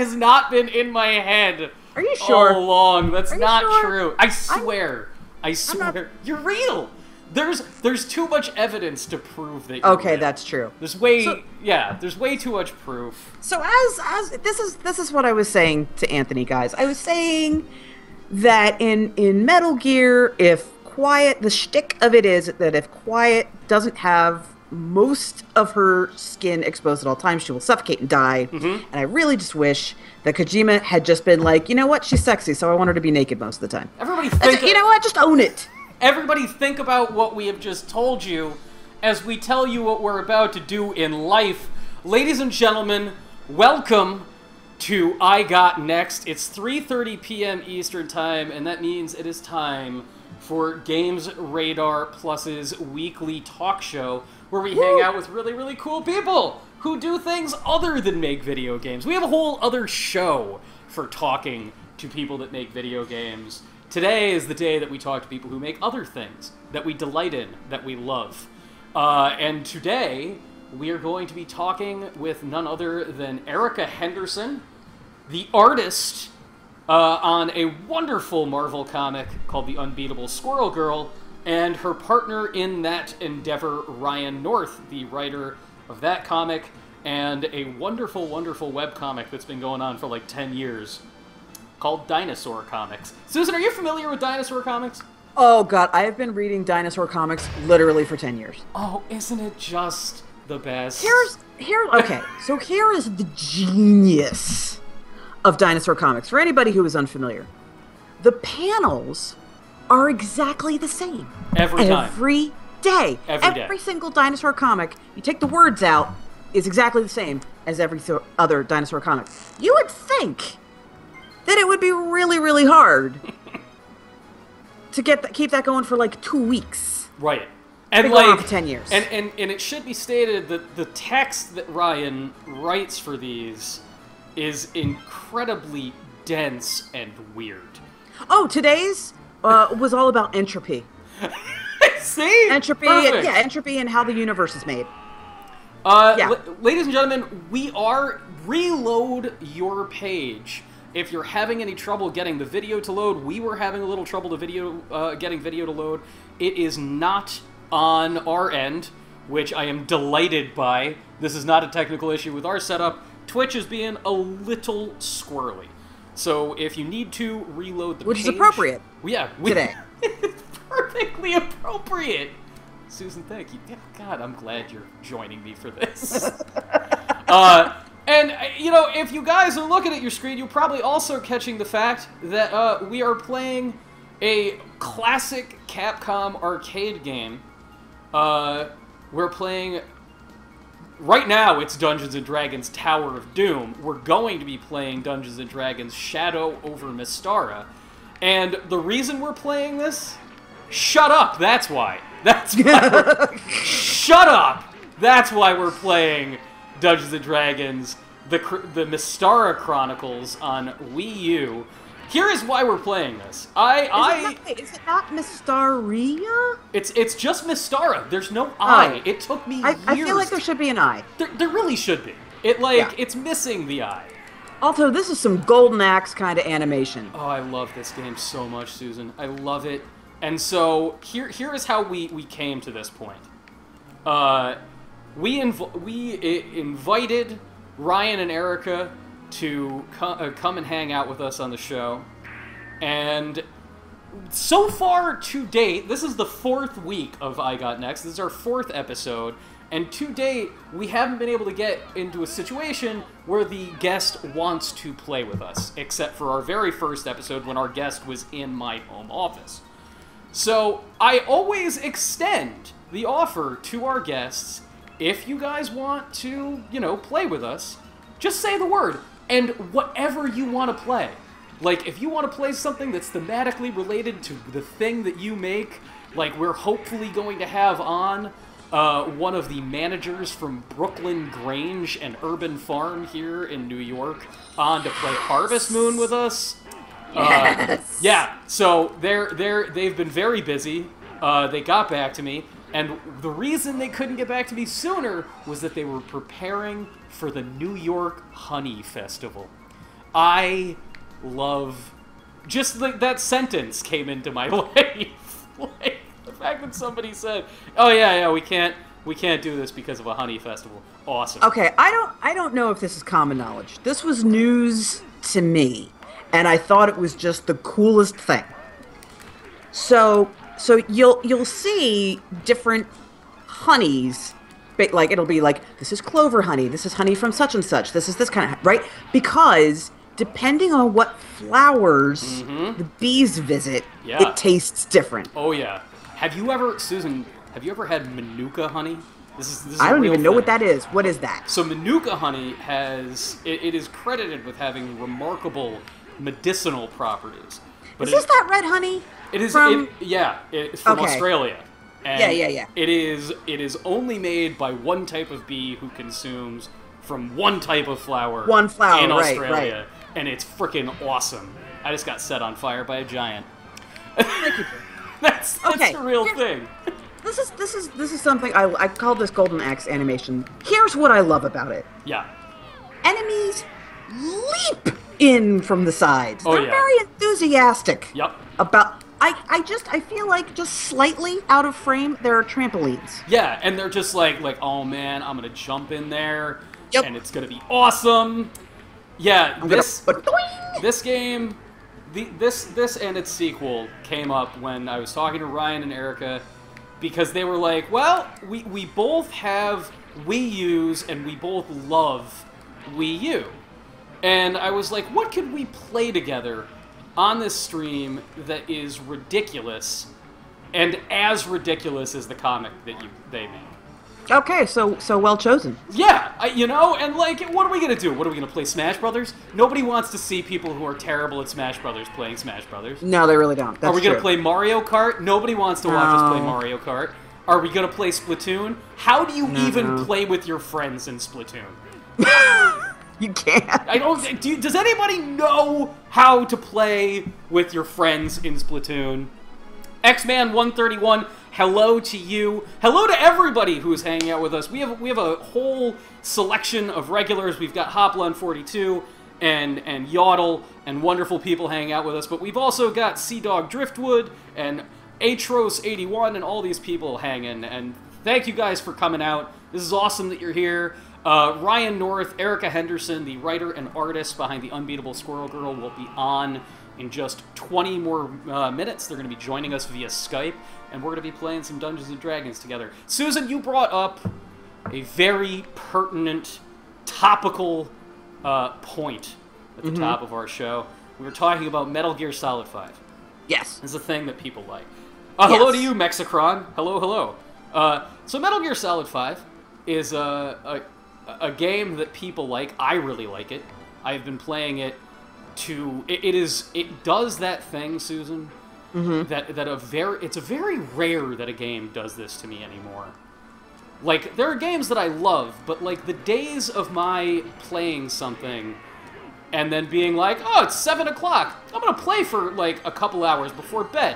has not been in my head. Are you sure? All along. That's not sure? true. I swear. I swear. You're real. There's too much evidence to prove that you're real. That's true. There's way too much proof. So as this is what I was saying to Anthony, guys. I was saying that in Metal Gear, the shtick of it is that if Quiet doesn't have most of her skin exposed at all times, she will suffocate and die. And I really just wish that Kojima had just been like, you know what, she's sexy, so I want her to be naked most of the time. You know what, just own it. Everybody think about what we have just told you as we tell you what we're about to do in life. Ladies and gentlemen, welcome to I Got Next. It's 3:30 p.m. Eastern Time, and that means it is time for Games Radar Plus's weekly talk show, where we hang out with really, really cool people who do things other than make video games. We have a whole other show for talking to people that make video games. Today is the day that we talk to people who make other things that we delight in, that we love. And today, we are going to be talking with none other than Erica Henderson, the artist on a wonderful Marvel comic called The Unbeatable Squirrel Girl, and her partner in that endeavor, Ryan North, the writer of that comic, and a wonderful, wonderful webcomic that's been going on for like 10 years called Dinosaur Comics. Susan, are you familiar with Dinosaur Comics? Oh god, I have been reading Dinosaur Comics literally for 10 years. Oh, isn't it just the best? Okay, so here is the genius of Dinosaur Comics. For anybody who is unfamiliar, the panels are exactly the same. Every time. Every day. Every single Dinosaur comic, you take the words out, is exactly the same as every other Dinosaur comic. You would think that it would be really, really hard to keep that going for like 2 weeks. Right. And going on for 10 years. And it should be stated that the text that Ryan writes for these is incredibly dense and weird. Oh, today's was all about entropy. See? Entropy, perfect. yeah, entropy and how the universe is made. Ladies and gentlemen, we are reload your page. If you're having any trouble getting the video to load, we were having a little trouble getting video to load. It is not on our end, which I am delighted by. This is not a technical issue with our setup. Twitch is being a little squirrely. So if you need to reload the page... Which is appropriate. Yeah. Today. It's perfectly appropriate. Susan, thank you. Yeah, God, I'm glad you're joining me for this. And, you know, if you guys are looking at your screen, you're probably also catching the fact that we are playing a classic Capcom arcade game. We're playing... Right now, it's Dungeons & Dragons Tower of Doom. We're going to be playing Dungeons & Dragons Shadow over Mystara. And the reason we're playing this? Shut up, that's why. Shut up! That's why we're playing Dungeons & Dragons, the Mystara Chronicles on Wii U. Here is why we're playing this. Is it not Mystaria? It's just Mystara. There's no I. Oh. It took me years. I feel like there should be an I. There really should be. It's missing the I. Also, this is some Golden Axe kind of animation. Oh, I love this game so much, Susan. I love it. And so here is how we came to this point. We invited Ryan and Erica to come and hang out with us on the show. And so far to date, this is the 4th week of I Got Next. This is our 4th episode. And to date, we haven't been able to get into a situation where the guest wants to play with us, except for our very first episode when our guest was in my home office. So I always extend the offer to our guests, if you guys want to, play with us, just say the word. And whatever you want to play. Like, if you want to play something that's thematically related to the thing that you make, like we're hopefully going to have on one of the managers from Brooklyn Grange and Urban Farm here in New York on to play Harvest Moon with us. Yes. Yeah, so they've been very busy. They got back to me, and the reason they couldn't get back to me sooner was that they were preparing for the New York Honey Festival. I love... Just that sentence came into my life. Like, the fact that somebody said, oh yeah, we can't do this because of a honey festival. Awesome. Okay, I don't know if this is common knowledge. This was news to me, and I thought it was just the coolest thing. So you'll see different honeys, like it'll be like, this is clover honey, this is honey from such and such, this is this kind of, right? Because depending on what flowers the bees visit, it tastes different. Oh yeah. Susan, have you ever had Manuka honey? This is I don't even know thing. what that is. What is that? So Manuka honey it is credited with having remarkable medicinal properties. But is this that red honey? It is. From... It's from Australia. And yeah. It is only made by one type of bee who consumes from one type of flower. One flower, in Australia, right. And it's freaking awesome. I just got set on fire by a giant. Thank you. That's okay. the real thing. This is something I call this Golden Axe animation. Here's what I love about it. Yeah. Enemies leap in from the sides. They're very enthusiastic. Yep. About I feel like just slightly out of frame there are trampolines. Yeah, and they're just like oh man, I'm gonna jump in there and it's gonna be awesome. Yeah, this game, this and its sequel came up when I was talking to Ryan and Erica, because they were like, well, we both have Wii U's and we both love Wii U. And I was like, what could we play together on this stream that is ridiculous and as ridiculous as the comic that they made? Okay, so well chosen. Yeah, and like, what are we gonna do? What are we gonna play, Smash Brothers? Nobody wants to see people who are terrible at Smash Brothers playing Smash Brothers. No, they really don't. That's Are we gonna true. play Mario Kart? Nobody wants to watch us play Mario Kart. Are we gonna play Splatoon? How do you even play with your friends in Splatoon? You can't. Does anybody know how to play with your friends in Splatoon? X-Man131, hello to you. Hello to everybody who's hanging out with us. We have a whole selection of regulars. We've got Hoplon42 and Yodel and wonderful people hanging out with us. But we've also got Sea Dog Driftwood and Atros81 and all these people hanging. And thank you guys for coming out. This is awesome that you're here. Ryan North, Erica Henderson, the writer and artist behind the Unbeatable Squirrel Girl, will be on in just 20 more minutes. They're going to be joining us via Skype, and we're going to be playing some Dungeons & Dragons together. Susan, you brought up a very pertinent, topical point at the top of our show. We were talking about Metal Gear Solid 5. Yes. It's a thing that people like. Hello to you, Mexicron. Hello. So Metal Gear Solid 5 is a game that people like. I really like it. I've been playing it it does that thing, Susan, it's very rare that a game does this to me anymore. Like, there are games that I love, but like the days of my playing something and then being like, oh, it's 7 o'clock, I'm gonna play for like a couple hours before bed.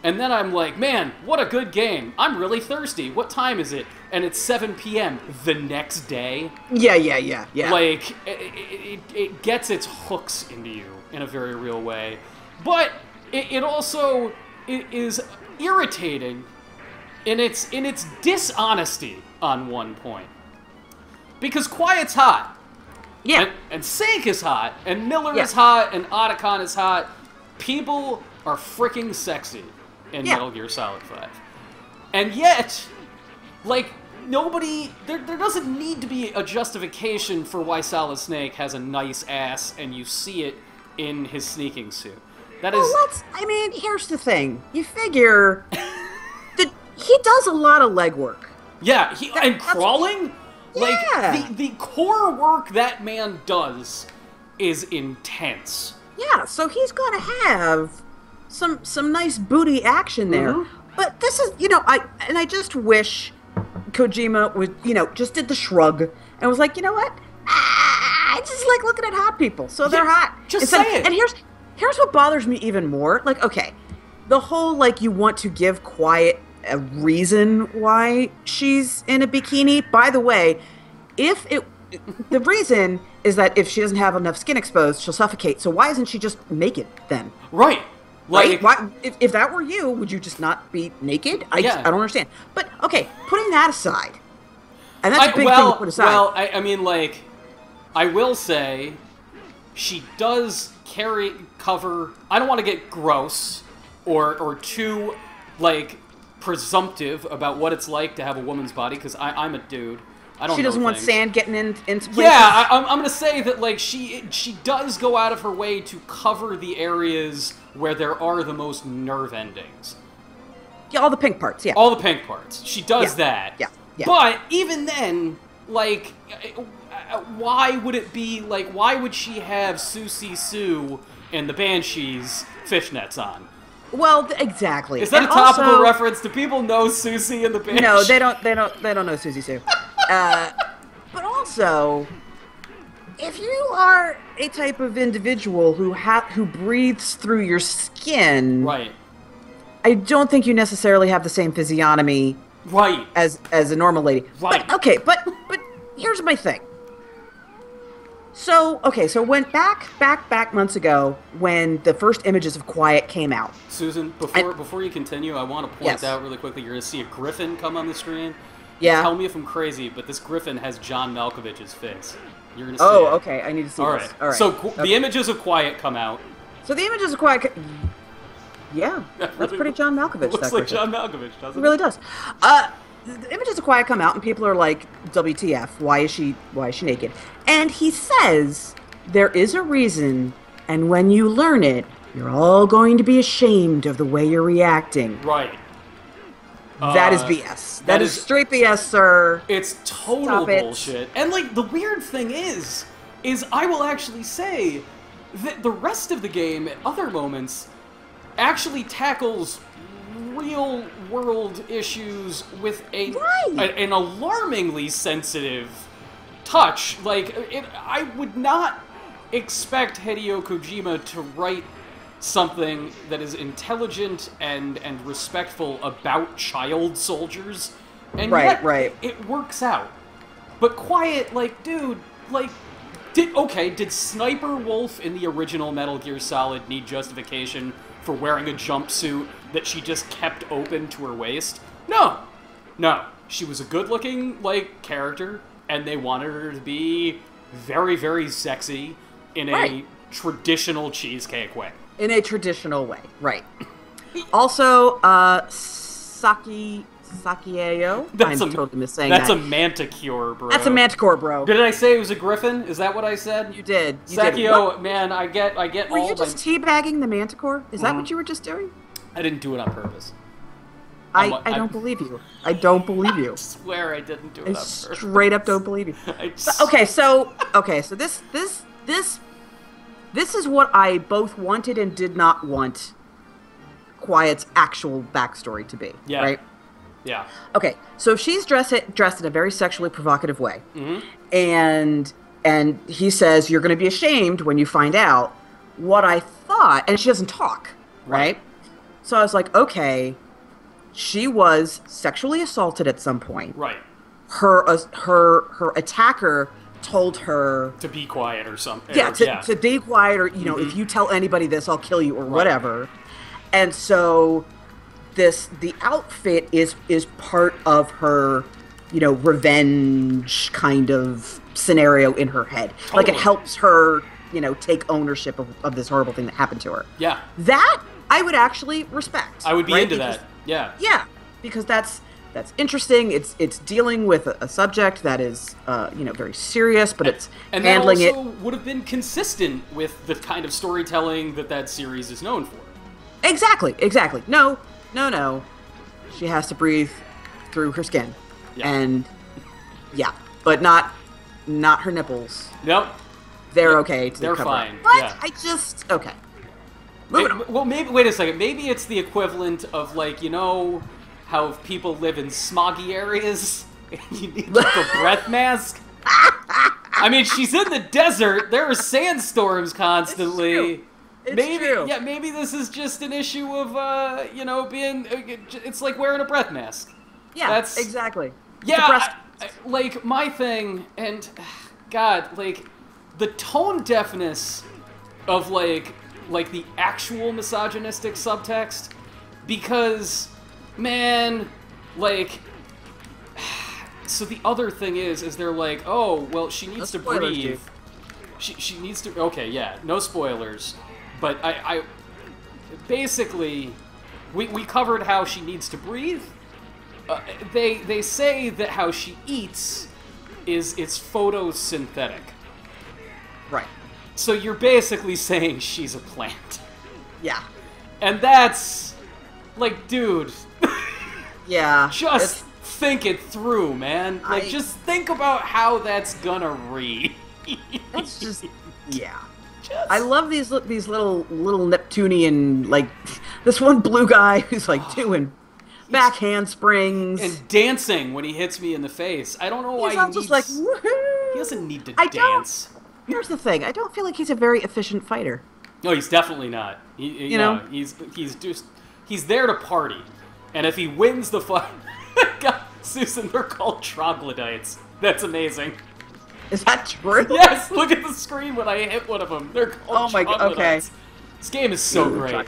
And then I'm like, man, what a good game. I'm really thirsty. What time is it? And it's 7 p.m. the next day. Yeah. Like, it gets its hooks into you in a very real way. But it also is irritating in its dishonesty on one point. Because Quiet's hot. Yeah. And Sank is hot. And Miller is hot. And Otacon is hot. People are freaking sexy in Metal Gear Solid 5. And yet, like, nobody... There doesn't need to be a justification for why Solid Snake has a nice ass and you see it in his sneaking suit. That is... Well, here's the thing. You figure that he does a lot of legwork. Yeah, and crawling? Yeah. Like, the core work that man does is intense. Yeah, so he's got to have some nice booty action there. But this is, I just wish Kojima was, just did the shrug and was like, you know what? I just like looking at hot people, so they're hot. Just say it. And here's what bothers me even more. Like, okay, the whole, like, you want to give Quiet a reason why she's in a bikini. By the way, the reason is that if she doesn't have enough skin exposed, she'll suffocate. So why isn't she just naked then? Right. Right? Why, if that were you, would you just not be naked? I don't understand. But, okay, putting that aside, and that's a big thing to put aside. Well, I mean, like, I will say, she does cover, I don't want to get gross or too, like, presumptive about what it's like to have a woman's body, because I'm a dude. I don't know. She doesn't want sand getting into places? Yeah, I'm going to say that, like, she does go out of her way to cover the areas where there are the most nerve endings. Yeah, all the pink parts, yeah. All the pink parts. She does that. Yeah. But even then, like, why would it be, like, why would she have Susie Sue and the Banshees fishnets on? Well, exactly. Is that a topical reference? Do people know Susie and the Banshees? No, they don't know Susie Sue. But also, if you are a type of individual who breathes through your skin, right? I don't think you necessarily have the same physiognomy, right, as a normal lady. Right. But, okay, but here's my thing. So went back months ago when the first images of Quiet came out. Susan, before you continue, I want to point out really quickly, you're going to see a griffin come on the screen. Yeah. Tell me if I'm crazy, but this griffin has John Malkovich's face. You're going to see it. Okay, I need to see All this. Right. All right. So the images of Quiet come out. So the images of Quiet... Yeah, that's pretty John Malkovich. Looks like John Malkovich, doesn't it? It really does. The images of Quiet come out, and people are like, "WTF? Why is she naked?" And he says, "There is a reason, and when you learn it, you're all going to be ashamed of the way you're reacting." Right. That is BS. That is straight BS, sir. It's total bullshit. And like the weird thing is I will actually say that the rest of the game, at other moments, actually tackles real world issues with an alarmingly sensitive touch. Like, I would not expect Hideo Kojima to write something that is intelligent and respectful about child soldiers, and yet it works out. But Quiet, like, dude, like, did Sniper Wolf in the original Metal Gear Solid need justification for wearing a jumpsuit that she just kept open to her waist? No. She was a good-looking, like, character, and they wanted her to be very, very sexy in a traditional cheesecake way. In a traditional way, right. Also, Sakieo. I'm totally missaying that. That's a manticore, bro. That's a manticore, bro. Did I say it was a griffin? Is that what I said? You did. Sakieo, man, I get Were you just teabagging the manticore? Is that what you were just doing? I didn't do it on purpose. I don't believe you. I don't believe you. I swear I didn't do it on purpose. Straight up don't believe you. So this is what I both wanted and did not want Quiet's actual backstory to be. Yeah. Right? Yeah. Okay, so she's dressed in a very sexually provocative way. Mm-hmm. And he says, "You're going to be ashamed when you find out." What I thought, and she doesn't talk, right? So I was like, okay, she was sexually assaulted at some point. Right. Her attacker told her to be quiet or something. Yeah, to be quiet, or if you tell anybody this, I'll kill you, or whatever. And so the outfit is part of her, revenge kind of scenario in her head. Totally. Like, it helps her, take ownership of this horrible thing that happened to her. Yeah. That I would actually respect. I would be into that. Yeah. Yeah, because that's interesting. It's dealing with a subject that is very serious, but it's handling it. And that also would have been consistent with the kind of storytelling that series is known for. Exactly. No. She has to breathe through her skin. Yeah. And but not her nipples. Nope. They're okay to They're cover. fine. But yeah. I just okay. Well, maybe wait a second. Maybe it's the equivalent of, like, how people live in smoggy areas and you need like a breath mask. I mean, she's in the desert. There are sandstorms constantly. It's true. Yeah, maybe this is just an issue of being. It's like wearing a breath mask. Yeah, that's exactly. Yeah, like my thing, and God, like the tone deafness of like the actual misogynistic subtext, because, man, like, so the other thing is they're like, oh, well, she needs to breathe. She needs to, okay, yeah, no spoilers, but I basically, we covered how she needs to breathe. They say that how she eats it's photosynthetic. Right. So you're basically saying she's a plant. Yeah. And that's, like, dude. Yeah. Just think it through, man. Like, just think about how that's gonna read. That's just, yeah. I love these little Neptunian, like, this one blue guy who's, like, doing back handsprings. And dancing when he hits me in the face. I don't know why he just like, woohoo! He doesn't need to dance. Here's the thing. I don't feel like he's a very efficient fighter. No, he's definitely not. You know, he's there to party. And if he wins the fight... God, Susan, they're called troglodytes. That's amazing. Is that true? Yes, look at the screen when I hit one of them. They're called troglodytes. Okay. This game is so great.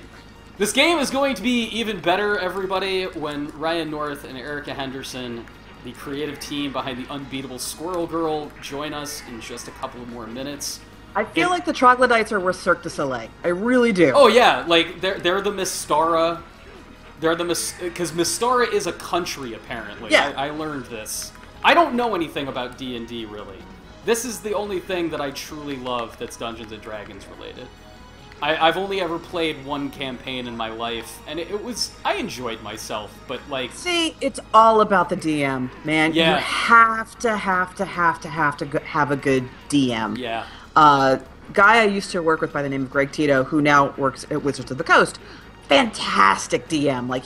This game is going to be even better, everybody, when Ryan North and Erica Henderson, the creative team behind the Unbeatable Squirrel Girl, join us in just a couple of more minutes. I feel like the troglodytes are worth Cirque du Soleil. I really do. Oh yeah, like they're the Mystara. They're the because Mystara is a country apparently. Yeah. I learned this. I don't know anything about D&D really. This is the only thing that I truly love that's Dungeons and Dragons related. I've only ever played one campaign in my life, and I enjoyed myself, but like... See, it's all about the DM, man. Yeah. You have to have a good DM. Yeah. Guy I used to work with by the name of Greg Tito, who now works at Wizards of the Coast, fantastic DM. Like,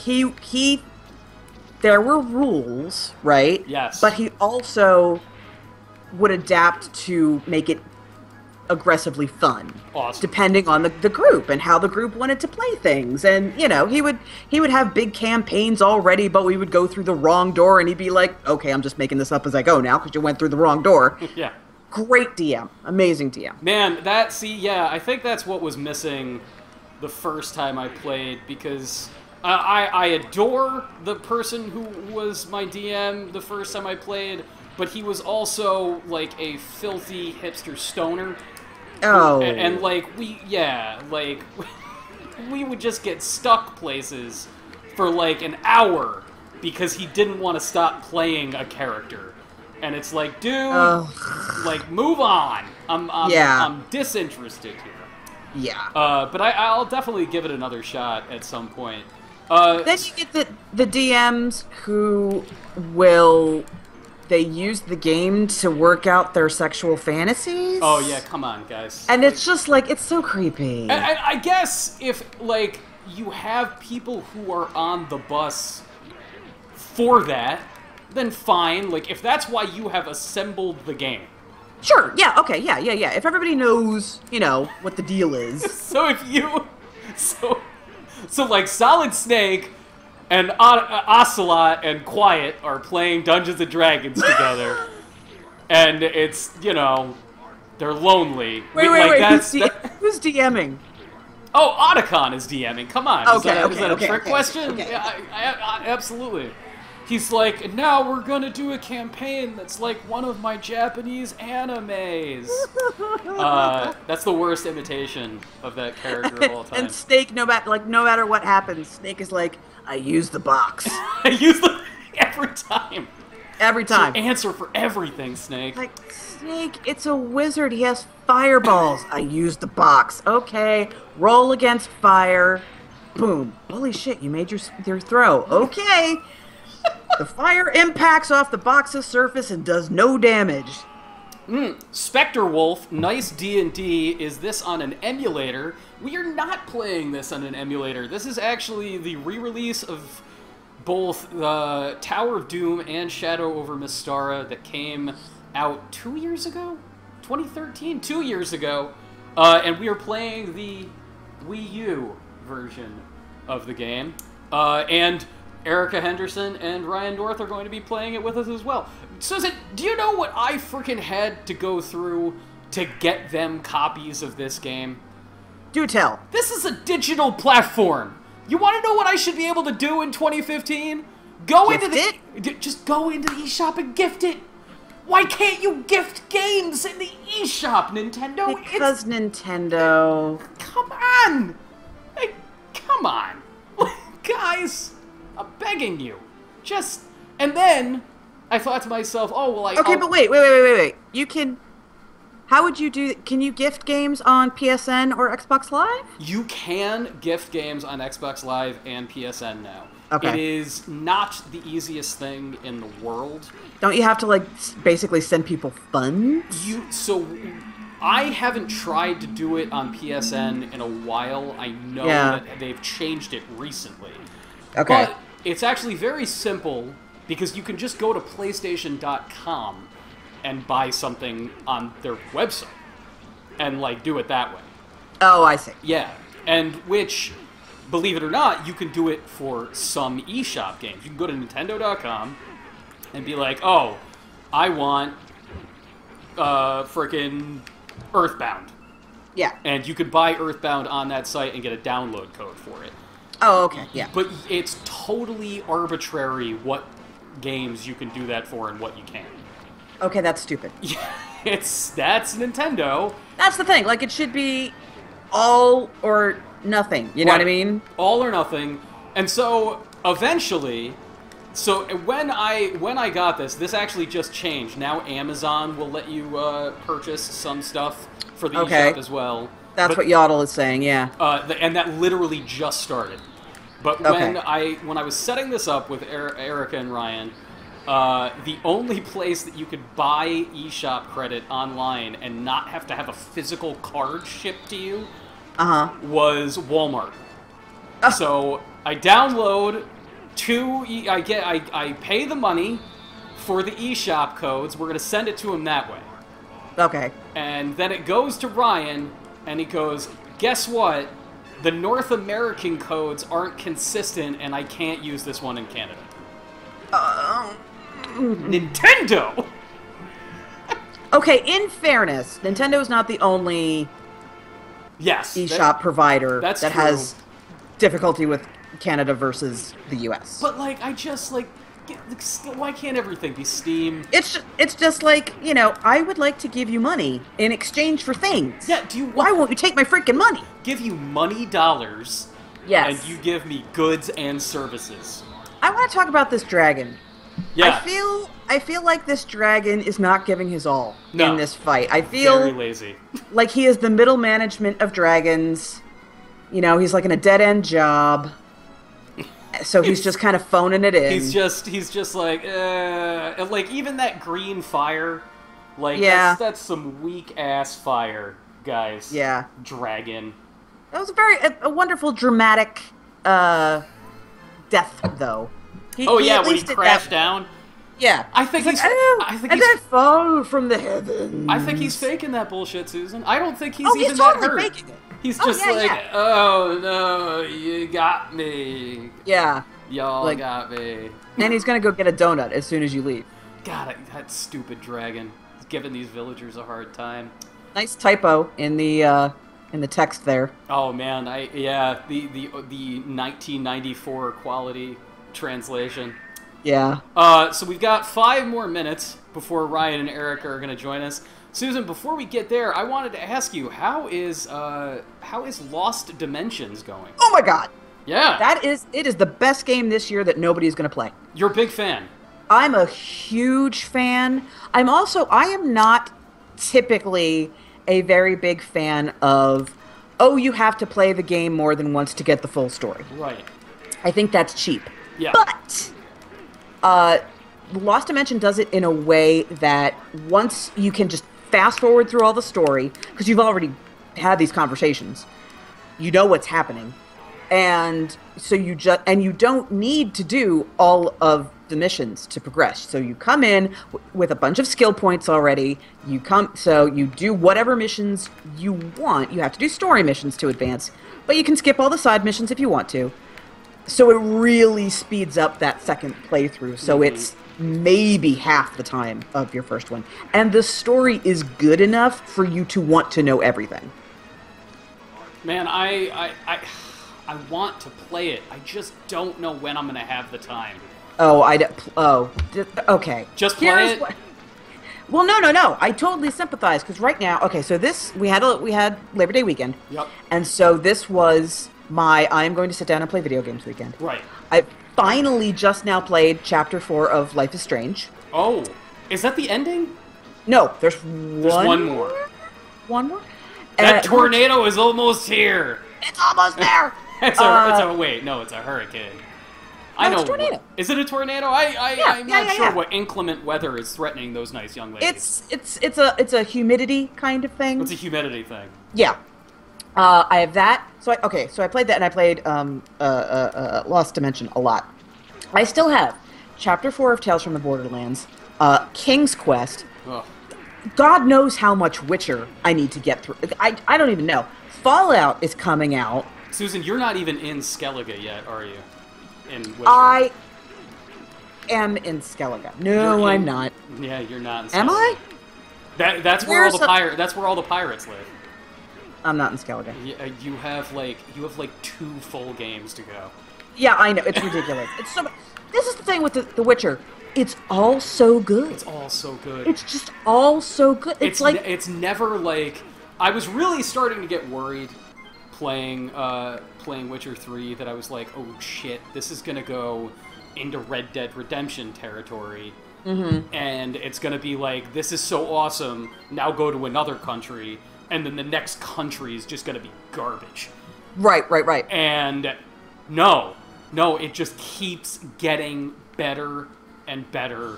there were rules, right? Yes. But he also would adapt to make it aggressively fun. Awesome. Depending on the group and how the group wanted to play things. And, you know, he would have big campaigns already, but we would go through the wrong door and he'd be like, okay, I'm just making this up as I go now because you went through the wrong door. Yeah. Great DM. Amazing DM. Man, I think that's what was missing the first time I played, because I adore the person who was my DM the first time I played, but he was also like a filthy hipster stoner. Oh. And like, we would just get stuck places for like an hour because he didn't want to stop playing a character. And it's like, dude, like, move on. I'm disinterested here. Yeah. But I'll definitely give it another shot at some point. Then you get the DMs who they use the game to work out their sexual fantasies. Oh, yeah, come on, guys. And it's just, like, it's so creepy. I guess if, like, you have people who are on the bus for that, then fine. Like, if that's why you have assembled the game. Sure, yeah, okay, yeah. If everybody knows, you know, what the deal is. So if you... So like, Solid Snake and Ocelot and Quiet are playing Dungeons & Dragons together. And it's, you know, they're lonely. Wait, who's DMing? Oh, Otacon is DMing. Come on. Is that a trick question? Okay. Yeah, I absolutely. He's like, and now we're gonna do a campaign that's like one of my Japanese animes. That's the worst imitation of that character of all time. And Snake, no matter what happens, Snake is like, I use the box. I use the every time. Every time. It's your answer for everything, Snake. Like, Snake, it's a wizard. He has fireballs. I use the box. Okay, roll against fire. Boom. Holy shit, you made your throw. Okay. The fire impacts off the box's surface and does no damage. Spectre Wolf, nice D&D. Is this on an emulator? We are not playing this on an emulator. This is actually the re-release of both the Tower of Doom and Shadow over Mystara that came out 2 years ago? 2013? 2 years ago. And we are playing the Wii U version of the game. And Erica Henderson and Ryan North are going to be playing it with us as well. Susan, do you know what I freaking had to go through to get them copies of this game? Do tell. This is a digital platform. You want to know what I should be able to do in 2015? Just go into the eShop and gift it. Why can't you gift games in the eShop, Nintendo? Because Nintendo. Come on! Hey, come on. Guys, I'm begging you. And then I thought to myself, oh, well, Okay, but wait. You can... How would you do... Can you gift games on PSN or Xbox Live? You can gift games on Xbox Live and PSN now. Okay. It is not the easiest thing in the world. Don't you have to, like, basically send people funds? So, I haven't tried to do it on PSN in a while. I know that they've changed it recently. Okay. But it's actually very simple, because you can just go to PlayStation.com and buy something on their website and, like, do it that way. Oh, I see. Yeah, and which, believe it or not, you can do it for some eShop games. You can go to Nintendo.com and be like, oh, I want frickin' Earthbound. Yeah. And you could buy Earthbound on that site and get a download code for it. Oh, okay, yeah. But it's totally arbitrary what games you can do that for and what you can't. Okay, that's stupid. That's Nintendo. That's the thing. Like, it should be all or nothing. You know what I mean? All or nothing. And so eventually, when I got this actually just changed. Now Amazon will let you purchase some stuff for the eShop as well. That's what Yodel is saying. Yeah. And that literally just started. But when I was setting this up with Erica and Ryan. The only place that you could buy eShop credit online and not have to have a physical card shipped to you was Walmart. So I download I pay the money for the eShop codes. We're going to send it to him that way. Okay. And then it goes to Ryan, and he goes, guess what? The North American codes aren't consistent, and I can't use this one in Canada. Nintendo! Okay, in fairness, Nintendo is not the only eShop provider that has difficulty with Canada versus the US. But, like, why can't everything be Steam? It's just like, you know, I would like to give you money in exchange for things. Yeah, why won't you take my freaking money? Give you money dollars. Yes. And you give me goods and services. I want to talk about this dragon. Yeah. I feel like this dragon is not giving his all in this fight. I feel very lazy. Like he is the middle management of dragons. You know, he's like in a dead-end job. So he's just kind of phoning it in. He's just like, like even that green fire, like that's some weak-ass fire, guys. Yeah. Dragon. That was a wonderful dramatic death, though. When he crashed down? Yeah. I think he's then fall from the heavens. I think he's faking that bullshit, Susan. I don't think he's he's even totally that hurt. faking it. He's just oh no, you got me. Yeah. Y'all got me. And he's gonna go get a donut as soon as you leave. God, that stupid dragon. He's giving these villagers a hard time. Nice typo in the text there. Oh man, the 1994 quality translation. Yeah. So we've got 5 more minutes before Ryan and Erica are going to join us. Susan, before we get there, I wanted to ask you, how is Lost Dimensions going? Oh my god. Yeah. It is the best game this year that nobody's going to play. You're a big fan. I'm a huge fan. I am not typically a very big fan of, you have to play the game more than once to get the full story. Right. I think that's cheap. Yeah. But Lost Dimension does it in a way that once you can just fast forward through all the story, because you've already had these conversations, you know what's happening, and so you don't need to do all of the missions to progress. So you come in with a bunch of skill points already. You do whatever missions you want. You have to do story missions to advance, but you can skip all the side missions if you want to. So it really speeds up that second playthrough. So it's maybe half the time of your first one. And the story is good enough for you to want to know everything. Man, I want to play it. I just don't know when I'm going to have the time. Okay. Just play it? Well, no. I totally sympathize because right now, okay, so we had Labor Day weekend. Yep. And so this was I'm going to sit down and play video games weekend. Right. I finally just now played Chapter 4 of Life is Strange. Oh, is that the ending? No, there's one more. One more? That tornado is almost here. It's almost there. It's a hurricane. I know. It's a tornado. Is it a tornado? I'm not sure what inclement weather is threatening those nice young ladies. It's a humidity kind of thing. It's a humidity thing. Yeah. I have that. So I played that, and I played Lost Dimension a lot. I still have Chapter 4 of Tales from the Borderlands, King's Quest. Ugh. God knows how much Witcher I need to get through. I don't even know. Fallout is coming out. Susan, you're not even in Skellige yet, are you? In Witcher. I am in Skellige. No, I'm not. Yeah, you're not in Skellige. Am I? That's where all the pirates live. I'm not in Skellige. You have like 2 full games to go. Yeah, I know. It's ridiculous. This is the thing with the Witcher. It's all so good. It's all so good. It's just all so good. It's never like... I was really starting to get worried playing Witcher 3 that I was like, oh shit, this is gonna go into Red Dead Redemption territory. Mm-hmm. And it's gonna be like, this is so awesome, now go to another country, and then the next country is just gonna be garbage. Right. And no, it just keeps getting better and better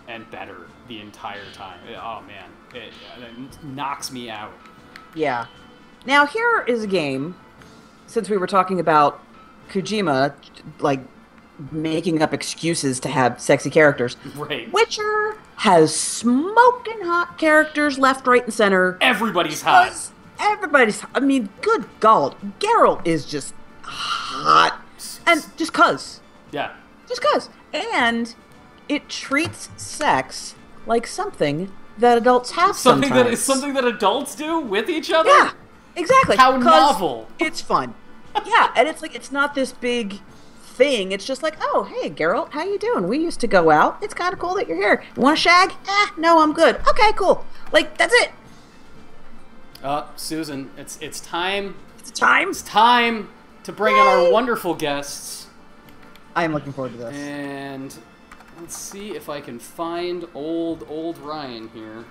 and better the entire time. Oh man, it knocks me out. Yeah. Now here is a game, since we were talking about Kojima, like, making up excuses to have sexy characters. Right. Witcher has smoking hot characters left, right, and center. Everybody's hot. I mean, good God. Geralt is just hot. And just cuz. Yeah. Just cuz. And it treats sex like something that adults have sometimes. Something that adults do with each other? Yeah, exactly. How novel. It's fun. Yeah, and it's like, it's not this big thing. It's just like, oh, hey, Geralt, how you doing? We used to go out. It's kind of cool that you're here. You want to shag? No, I'm good. Okay, cool. Like, that's it. Susan, it's time. It's time? It's time to bring in our wonderful guests. I am looking forward to this. And let's see if I can find old Ryan here.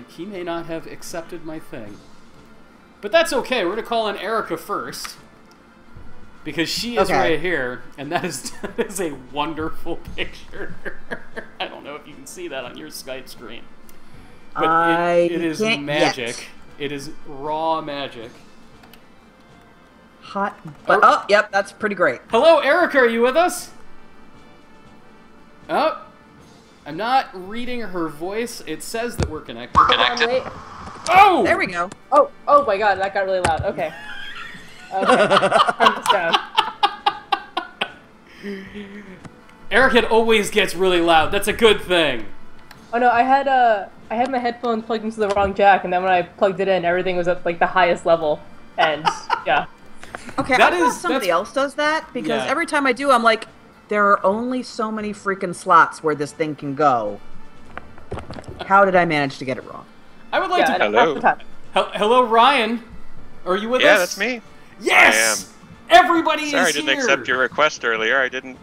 He may not have accepted my thing. But that's okay. We're going to call in Erica first. Because she is right here. And that is a wonderful picture. I don't know if you can see that on your Skype screen. But it is magic. Yet. It is raw magic. Hot. Oh, yep, that's pretty great. Hello, Erica. Are you with us? Oh. I'm not reading her voice. It says that we're connected. Wait. Oh! There we go. Oh my god, that got really loud. Okay. Turn this down. Eric always gets really loud. That's a good thing. Oh no, I had my headphones plugged into the wrong jack, and then when I plugged it in, everything was at like the highest level. And yeah. Okay, I thought somebody else does that, because every time I do, I'm like, there are only so many freaking slots where this thing can go. How did I manage to get it wrong? I would like to... Hello. Hello, Ryan. Are you with us? Yeah, that's me. Yes! I am. Everybody is here! Sorry, I didn't accept your request earlier. I didn't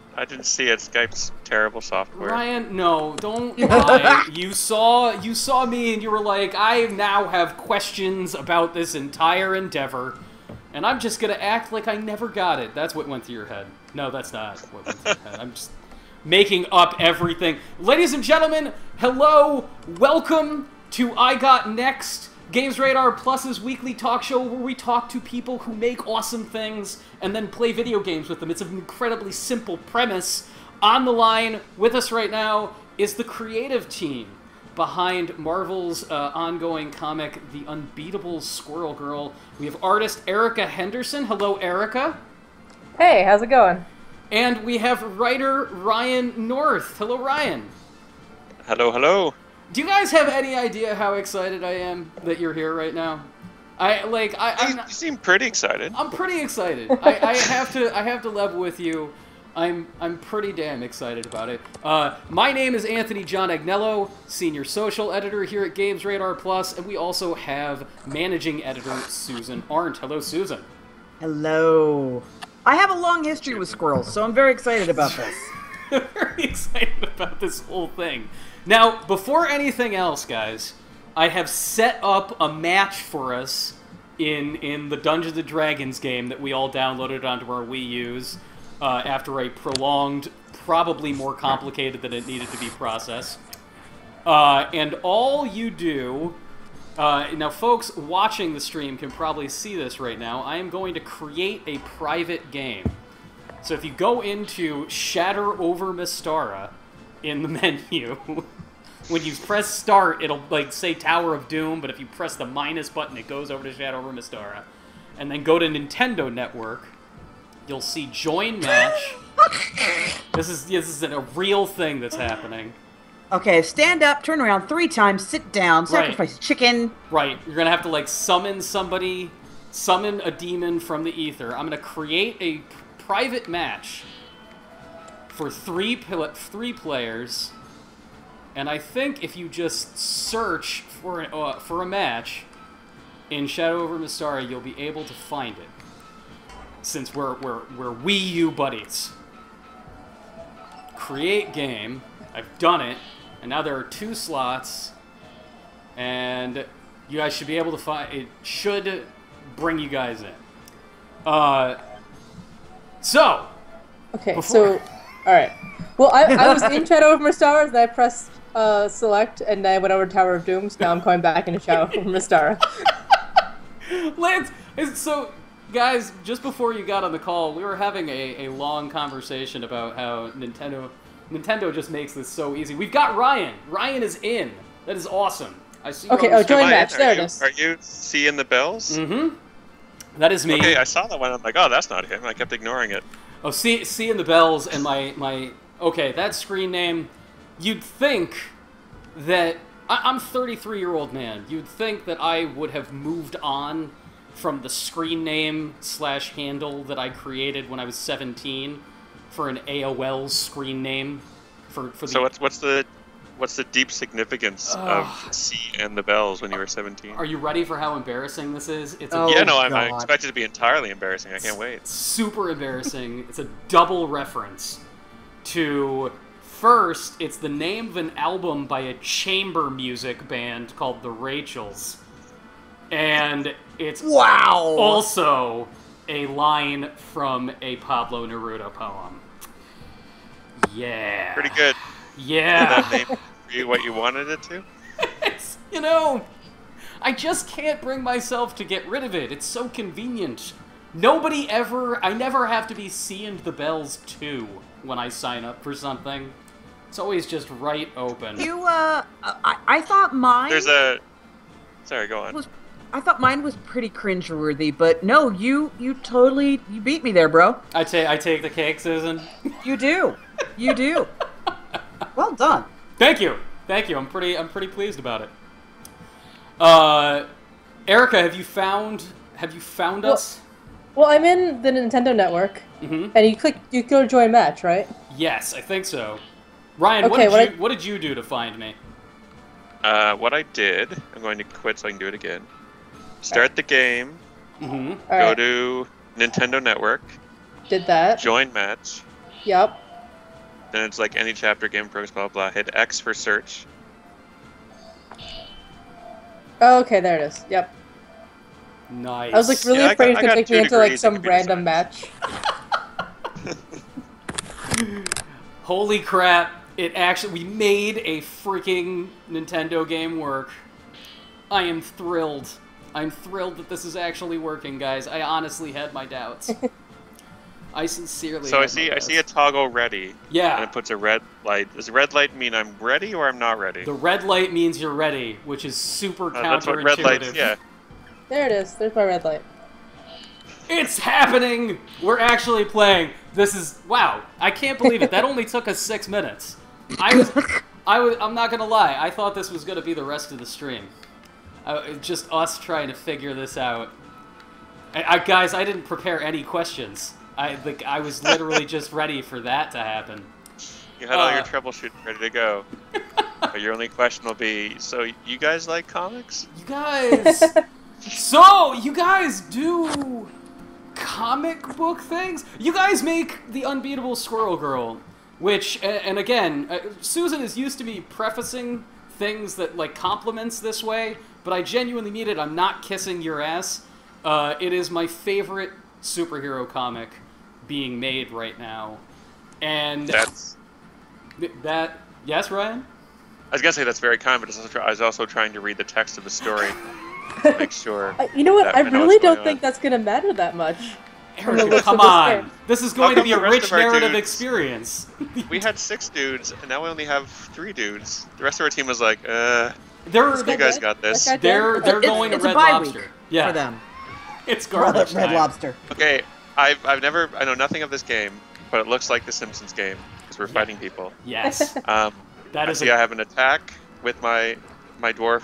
see it. Skype's terrible software. Ryan, no, don't lie. You saw me and you were like, I now have questions about this entire endeavor, and I'm just gonna act like I never got it. That's what went through your head. No, that's not what went through your head. I'm just making up everything. Ladies and gentlemen, hello, welcome to I Got Next, Games Radar Plus's weekly talk show where we talk to people who make awesome things and then play video games with them. It's an incredibly simple premise. On the line with us right now is the creative team behind Marvel's ongoing comic, The Unbeatable Squirrel Girl. We have artist Erica Henderson. Hello, Erica. Hey, how's it going? And we have writer Ryan North. Hello, Ryan. Hello, hello. Do you guys have any idea how excited I am that you're here right now? You seem pretty excited. I'm pretty excited. I have to level with you. I'm pretty damn excited about it. My name is Anthony John Agnello, senior social editor here at Games Radar Plus, and we also have managing editor Susan Arndt. Hello, Susan. Hello. I have a long history with squirrels, so I'm very excited about this. Very excited about this whole thing. Now, before anything else, guys, I have set up a match for us in the Dungeons & Dragons game that we all downloaded onto our Wii U's after a prolonged, probably more complicated than it needed to be process. And all you do... now, folks watching the stream can probably see this right now. I am going to create a private game. So if you go into Shatter over Mystara in the menu, when you press start, it'll say Tower of Doom, but if you press the minus button, it goes over to Shatter over Mystara. And then go to Nintendo Network, you'll see Join Match. This is a real thing that's happening. Okay, stand up, turn around 3 times, sit down, sacrifice chicken. Right, you're gonna have to summon somebody, summon a demon from the ether. I'm gonna create a private match for 3 players, and I think if you just search for a match in Shadow over Mystara, you'll be able to find it. Since we're Wii U buddies. Create game. I've done it. And now there are 2 slots, and you guys should be able to find... It should bring you guys in. So... Okay, so... Alright. Well, I was in Shadow over Mystara, and I pressed select, and I went over to Tower of Doom, so now I'm going back into Shadow over Mystara. Lance, so... Guys, just before you got on the call, we were having a long conversation about how Nintendo just makes this so easy. We've got Ryan. Ryan is in. That is awesome. I see. Okay, join match. There it is. Are you seeing the bells? Mm-hmm. That is me. Okay, I saw that one. I'm like, oh, that's not him. I kept ignoring it. Oh, seeing the bells and my... Okay, that screen name, you'd think that... I'm a 33-year-old man. You'd think that I would have moved on from the screen name / handle that I created when I was 17 for an AOL screen name. For the... So what's the deep significance of C and the bells when you were 17? Are you ready for how embarrassing this is? It's I expect it to be entirely embarrassing. I can't wait. Super embarrassing. It's a double reference to... First, it's the name of an album by a chamber music band called the Rachels. And it's also a line from a Pablo Neruda poem. Yeah. Pretty good. Yeah. Did that name be what you wanted it to? It's, I just can't bring myself to get rid of it. It's so convenient. I never have to be seeing the bells too when I sign up for something. It's always just right open. I thought mine... Sorry, go on. I thought mine was pretty cringeworthy, but no, you beat me there, bro. I take the cake, Susan. You do. You do. Well done. Thank you. I'm pretty pleased about it. Erica, have you found us? Well, I'm in the Nintendo Network, and you go to join match, right? Yes, I think so. Ryan, what did you do to find me? What I did, I'm going to quit so I can do it again. Start the game. Go to Nintendo Network. Did that. Join match. Yep. Then it's like any chapter, game progress, blah, blah, blah. Hit X for search. Oh, okay, there it is. Yep. Nice. I was really afraid it could take me into some random match. Holy crap. We made a freaking Nintendo game work. I am thrilled. I'm thrilled that this is actually working, guys. I honestly had my doubts. I sincerely. So I see a toggle ready. Yeah. And it puts a red light. Does a red light mean I'm ready or I'm not ready? The red light means you're ready, which is super counterintuitive. That's what red lights, yeah. There it is. There's my red light. It's happening! We're actually playing. This is... Wow. I can't believe it. That only took us 6 minutes. I'm not gonna lie. I thought this was gonna be the rest of the stream. Just us trying to figure this out. Guys, I didn't prepare any questions. I was literally just ready for that to happen. You had all your troubleshooting ready to go. But your only question will be, so you guys like comics? You guys... So, you guys do comic book things? You guys make the Unbeatable Squirrel Girl, which, and again, Susan is used to me prefacing things that, like, compliments this way, but I genuinely mean it. I'm not kissing your ass. It is my favorite superhero comic being made right now. And... That's... Yes, Ryan? I was gonna say that's very kind, but I was also trying to read the text of the story to make sure. You know what? I really don't on. think that's gonna matter that much. Erica, come on! This is going to be a the rich rest of our narrative dudes- experience. We had 6 dudes, and now we only have 3 dudes. The rest of our team was like, They're you guys got this. they're going to It's Red a bye Lobster. week Yeah, for them. it's garbage Red time. Lobster. Okay, I know nothing of this game, but it looks like the Simpsons game because we're fighting people. Yes, that is. I have an attack with my dwarf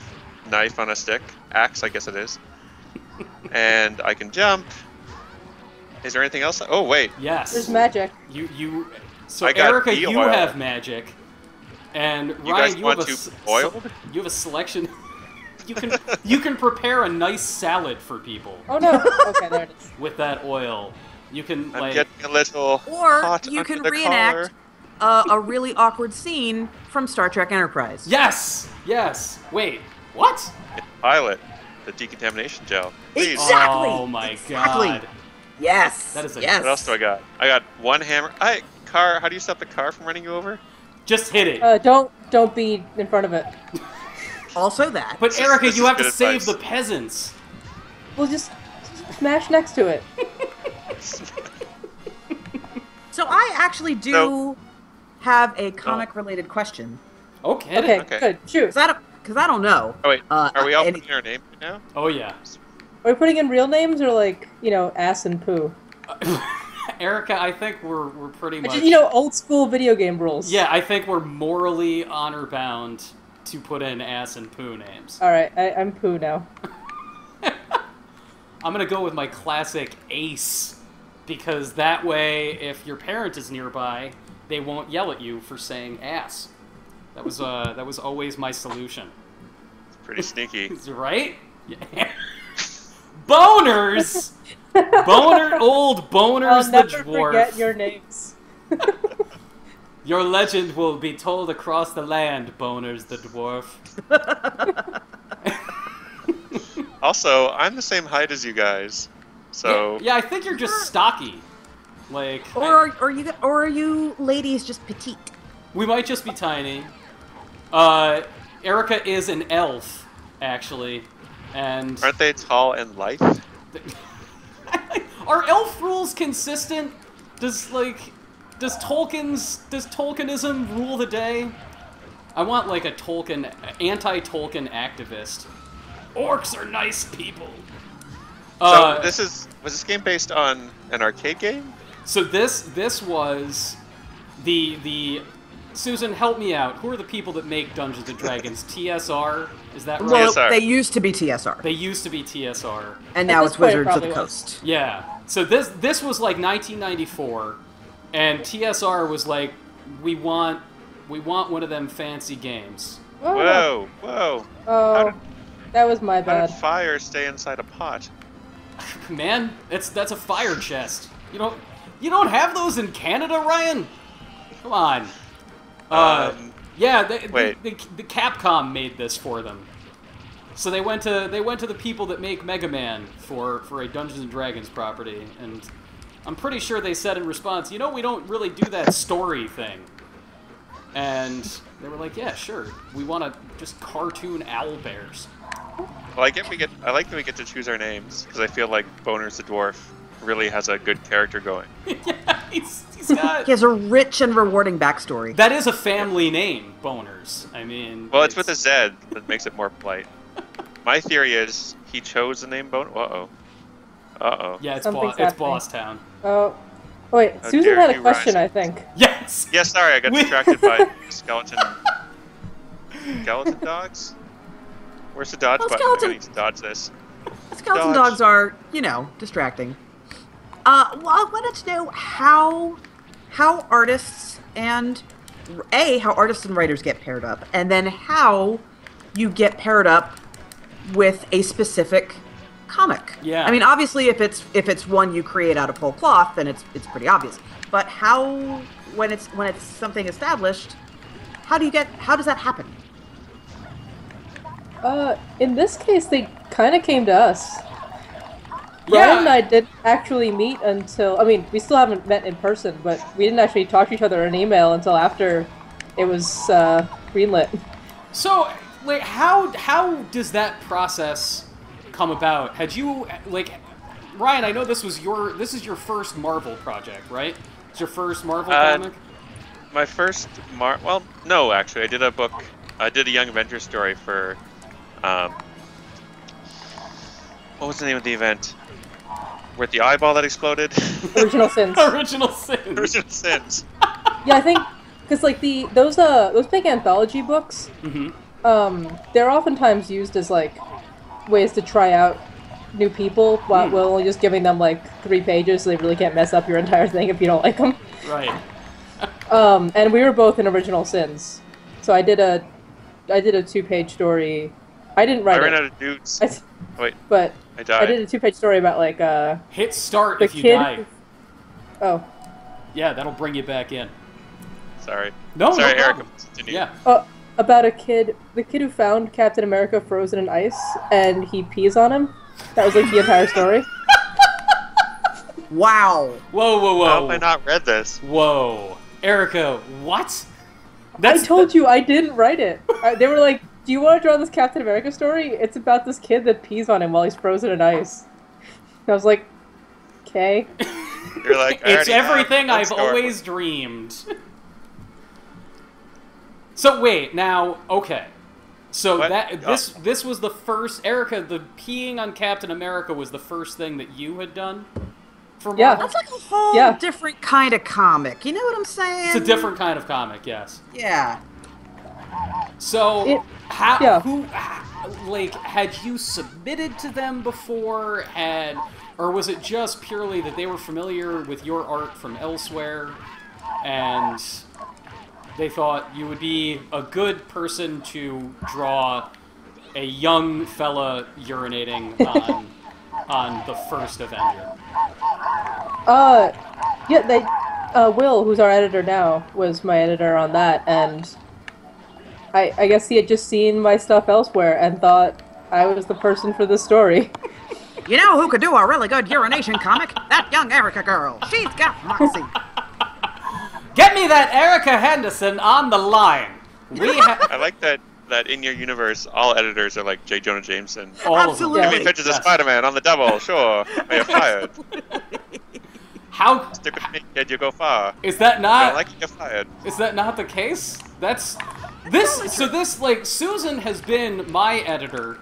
knife on a stick, axe, I guess it is, and I can jump. Is there anything else? Oh wait, Yes. There's magic. You. So I got Erica, bee you oil. have magic, and You Ryan, guys you want have to boiled? you have a selection. You can prepare a nice salad for people Oh no. Okay, there it is. with that oil. You can I'm like. getting a little Or hot you under can the reenact collar. a really awkward scene from Star Trek Enterprise. Yes. Yes. Wait. What? Pilot, the decontamination gel. Please. Exactly. Oh my Exactly. god. Yes. That is a- yes. What else do I got? I got 1 hammer. Car. How do you stop the car from running you over? Just hit it. Don't be in front of it. Also that. But Erica, this you is have to good save advice. the peasants. We'll just smash next to it. So I actually do have a comic-related question. Okay. Okay, good. Shoot. Because I don't know. Oh wait, are we all and- putting our name right now? Oh yeah. Are we putting in real names or like, ass and poo? Erica, I think we're pretty much. Just, old school video game rules. Yeah, I think we're morally honor bound to put in ass and poo names. Alright, I'm poo now. I'm gonna go with my classic Ace, because that way, if your parent is nearby, they won't yell at you for saying ass. That was always my solution. It's pretty sneaky. Right? Yeah. Boners! Old Boners I'll the never dwarf. forget your names. Your legend will be told across the land, Boners the dwarf. Also, I'm the same height as you guys, so Yeah, I think you're just stocky. Like, Or are you ladies just petite? we might just be tiny. Erica is an elf, actually, and aren't they tall and lithe? are elf rules consistent? Does Tolkienism rule the day? I want like a anti-Tolkien activist. Orcs are nice people. So was this game based on an arcade game? So this was the Susan, help me out. Who are the people that make Dungeons and Dragons? TSR? Is that right? Well, TSR. they used to be TSR, They used to be TSR. and now this it's point, it Wizards of probably the was. Coast. Yeah. So this was like 1994, and TSR was like, we want one of them fancy games. Whoa, whoa! Oh, that was my How bad. did fire stay inside a pot? Man, that's a fire chest. You don't have those in Canada, Ryan? Come on. Yeah, wait. the Capcom made this for them. So they went to the people that make Mega Man for a Dungeons and Dragons property, and I'm pretty sure they said in response, we don't really do that story thing. And they were like, yeah, sure, we want to just cartoon owl bears. Well, I like that we get to choose our names because I feel like Boners the dwarf really has a good character going. Yeah, he's got. He has a rich and rewarding backstory. That is a family name, Boners. I mean. Well, it's with a Z that makes it more polite. My theory is he chose the name Boner. Uh-oh. Uh-oh. Yeah, it's Something's it's happening. Boss Town. Oh, wait. How Susan dare had a you, question, Ryan. I think. Yes. Yeah, sorry, I got distracted by skeleton dogs. Where's the dodge Well, button? I need to dodge this. Skeleton Dodge. dogs are, distracting. Well, I wanted to know how artists and how artists and writers get paired up, and then how you get paired up with a specific comic. Yeah. I mean, obviously, if it's one you create out of whole cloth, then it's pretty obvious. But how, when it's something established, how does that happen? In this case, they kind of came to us. Yeah. Ryan and I didn't actually meet until... I mean, we still haven't met in person, but we didn't actually talk to each other in email until after it was greenlit. So, like, how does that process come about? Had you, like, Ryan? I know this is your first Marvel project, right? It's your first Marvel comic. My first well, no, actually, I did a book. I did a Young Avengers story for. What was the name of the event? With the eyeball that exploded? Original Sins. Original Sin. Original Sins. Yeah, I think... Because, like, those big anthology books, they're oftentimes used as, like, ways to try out new people, while only just giving them, like, 3 pages so they really can't mess up your entire thing if you don't like them. Right. And we were both in Original Sins. So I did a 2-page story. I didn't write it. I ran out of dudes. Wait, But I died. I did a 2-page story about, like, Hit start the if you kid... die. Oh. Yeah, that'll bring you back in. Sorry. No, Sorry, no Erica. problem. Continue. Yeah. About the kid who found Captain America frozen in ice, and he pees on him. That was, like, the entire story. Wow. Whoa, whoa, whoa. How have I not read this? Whoa. Erica, what? I told you I didn't write it. They were like, do you want to draw this Captain America story? It's about this kid that pees on him while he's frozen in ice. And I was like, okay. You're like, I It's already have everything one I've story. always dreamed. So wait, now, okay. So What? this was the first, Erica, the peeing on Captain America was the first thing that you had done for Marvel? Yeah. That's like a whole Yeah. different kind of comic. You know what I'm saying? It's a different kind of comic, yes. Yeah. So, yeah. had you submitted to them before, or was it just purely that they were familiar with your art from elsewhere, and they thought you would be a good person to draw a young fella urinating on the first Avenger? Yeah, Will, who's our editor now, was my editor on that, and I guess he had just seen my stuff elsewhere and thought I was the person for this story. You know who could do a really good urination comic? That young Erica girl. She's got moxie. Get me that Erica Henderson on the line. I like that in your universe, all editors are like J. Jonah Jameson. All Absolutely. of Give them. me pictures of Yes. Spider-Man on the double, sure. May have fired. How Stick with me, kid, you go far. is that I not? don't like it, you're fired. Is that not the case? That's this. So this, like, Susan has been my editor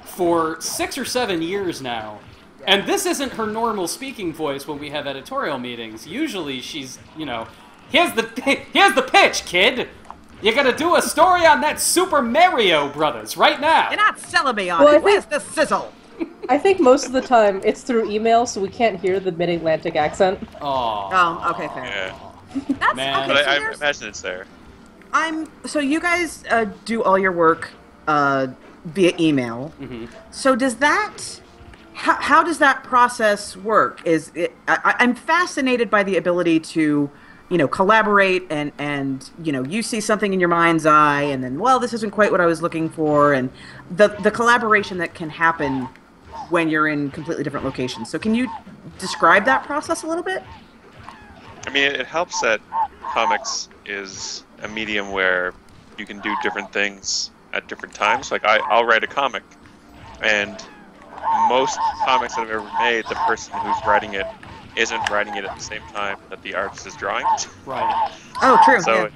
for 6 or 7 years now, and this isn't her normal speaking voice when we have editorial meetings. Usually, she's, here's the pitch, kid. You gotta do a story on that Super Mario Brothers right now. You're not selling me on Well, it. Where's the sizzle? I think most of the time it's through email, so we can't hear the mid-Atlantic accent. Aw. Oh, okay, fair. Yeah. That's Man. okay. But So I there's- imagine it's there. so you guys do all your work via email. Mhm. So does that? How does that process work? I'm fascinated by the ability to, collaborate and you see something in your mind's eye, and then, well, this isn't quite what I was looking for, and the collaboration that can happen when you're in completely different locations. So can you describe that process a little bit? I mean, it helps that comics is a medium where you can do different things at different times. Like, I'll write a comic, and most comics that I've ever made, the person who's writing it isn't writing it at the same time that the artist is drawing it. Right. Oh, true. So,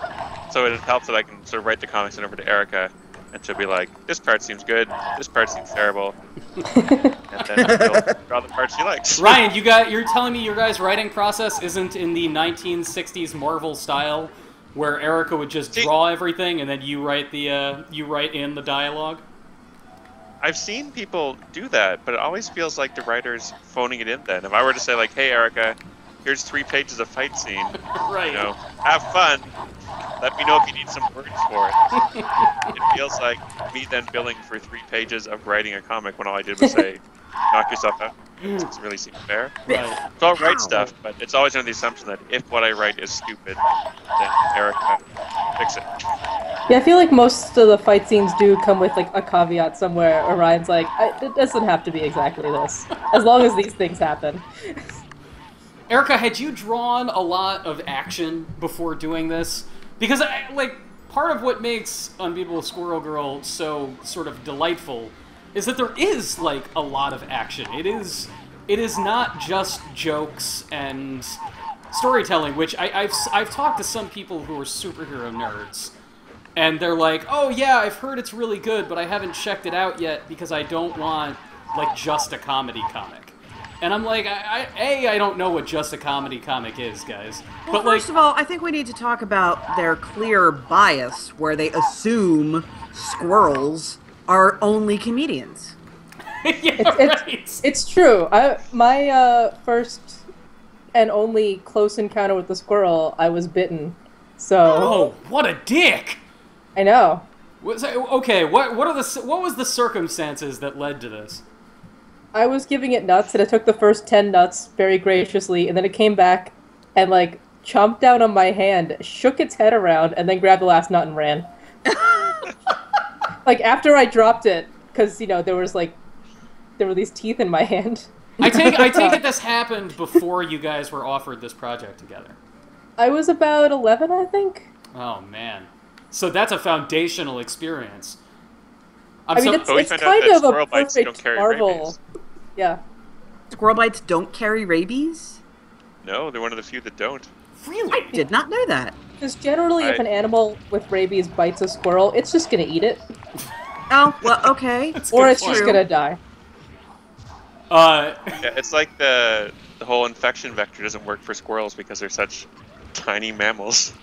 yeah. so it helps that I can sort of write the comics and over to Erica, and she'll be like, "This part seems good. This part seems terrible," and then she'll draw the part she likes. Ryan, you're telling me your guys' writing process isn't in the 1960s Marvel style, where Erica would just draw everything and then you write in the dialogue? I've seen people do that, but it always feels like the writer's phoning it in then. If I were to say, like, "Hey, Erica, here's 3 pages of fight scene. Right. You know, have fun. Let me know if you need some words for it." It feels like me then billing for 3 pages of writing a comic when all I did was say, "Knock yourself out." It doesn't really seem fair. Right. So I'll write stuff, but it's always under the assumption that if what I write is stupid, then Erica fix it. Yeah, I feel like most of the fight scenes do come with like a caveat somewhere. Orion's like, it doesn't have to be exactly this, as long as these things happen. Erica, had you drawn a lot of action before doing this? Because, part of what makes Unbeatable Squirrel Girl so sort of delightful is that there is, like, a lot of action. It is not just jokes and storytelling, which I've talked to some people who are superhero nerds, and they're like, "Oh yeah, I've heard it's really good, but I haven't checked it out yet because I don't want, like, just a comedy comic." And I'm like, I don't know what just a comedy comic is, guys. Well, but first of all, I think we need to talk about their clear bias where they assume squirrels are only comedians. It's true. My first and only close encounter with the squirrel, I was bitten. So. Oh, what a dick! I know. Okay, what was the circumstances that led to this? I was giving it nuts, and it took the first 10 nuts very graciously, and then it came back and, like, chomped down on my hand, shook its head around, and then grabbed the last nut and ran. Like, after I dropped it, because, you know, there were these teeth in my hand. I take it this happened before you guys were offered this project together. I was about 11, I think. Oh, man. So that's a foundational experience. It's kind of a perfect Marvel. Yeah. Squirrel bites don't carry rabies? No, they're one of the few that don't. Really? I did not know that. Because generally, if an animal with rabies bites a squirrel, it's just gonna eat it. Oh, well, okay. Or it's just gonna die. Yeah, it's like the whole infection vector doesn't work for squirrels because they're such tiny mammals.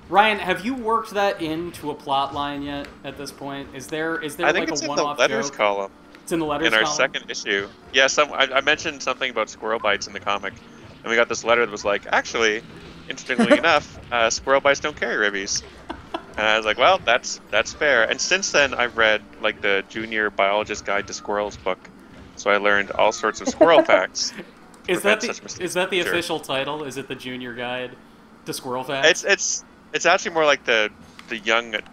Ryan, have you worked that into a plot line yet at this point? Is there I think like it's a in one-off the letters joke? column. It's in the letters column? In our second issue. Yeah, I mentioned something about squirrel bites in the comic, and we got this letter that was like, actually, interestingly enough, squirrel bites don't carry rabies. And I was like, well, that's fair. And since then, I've read, like, the Junior Biologist Guide to Squirrels book, so I learned all sorts of squirrel facts. Is that the official title? Is it the Junior Guide to Squirrel Facts? It's actually more like the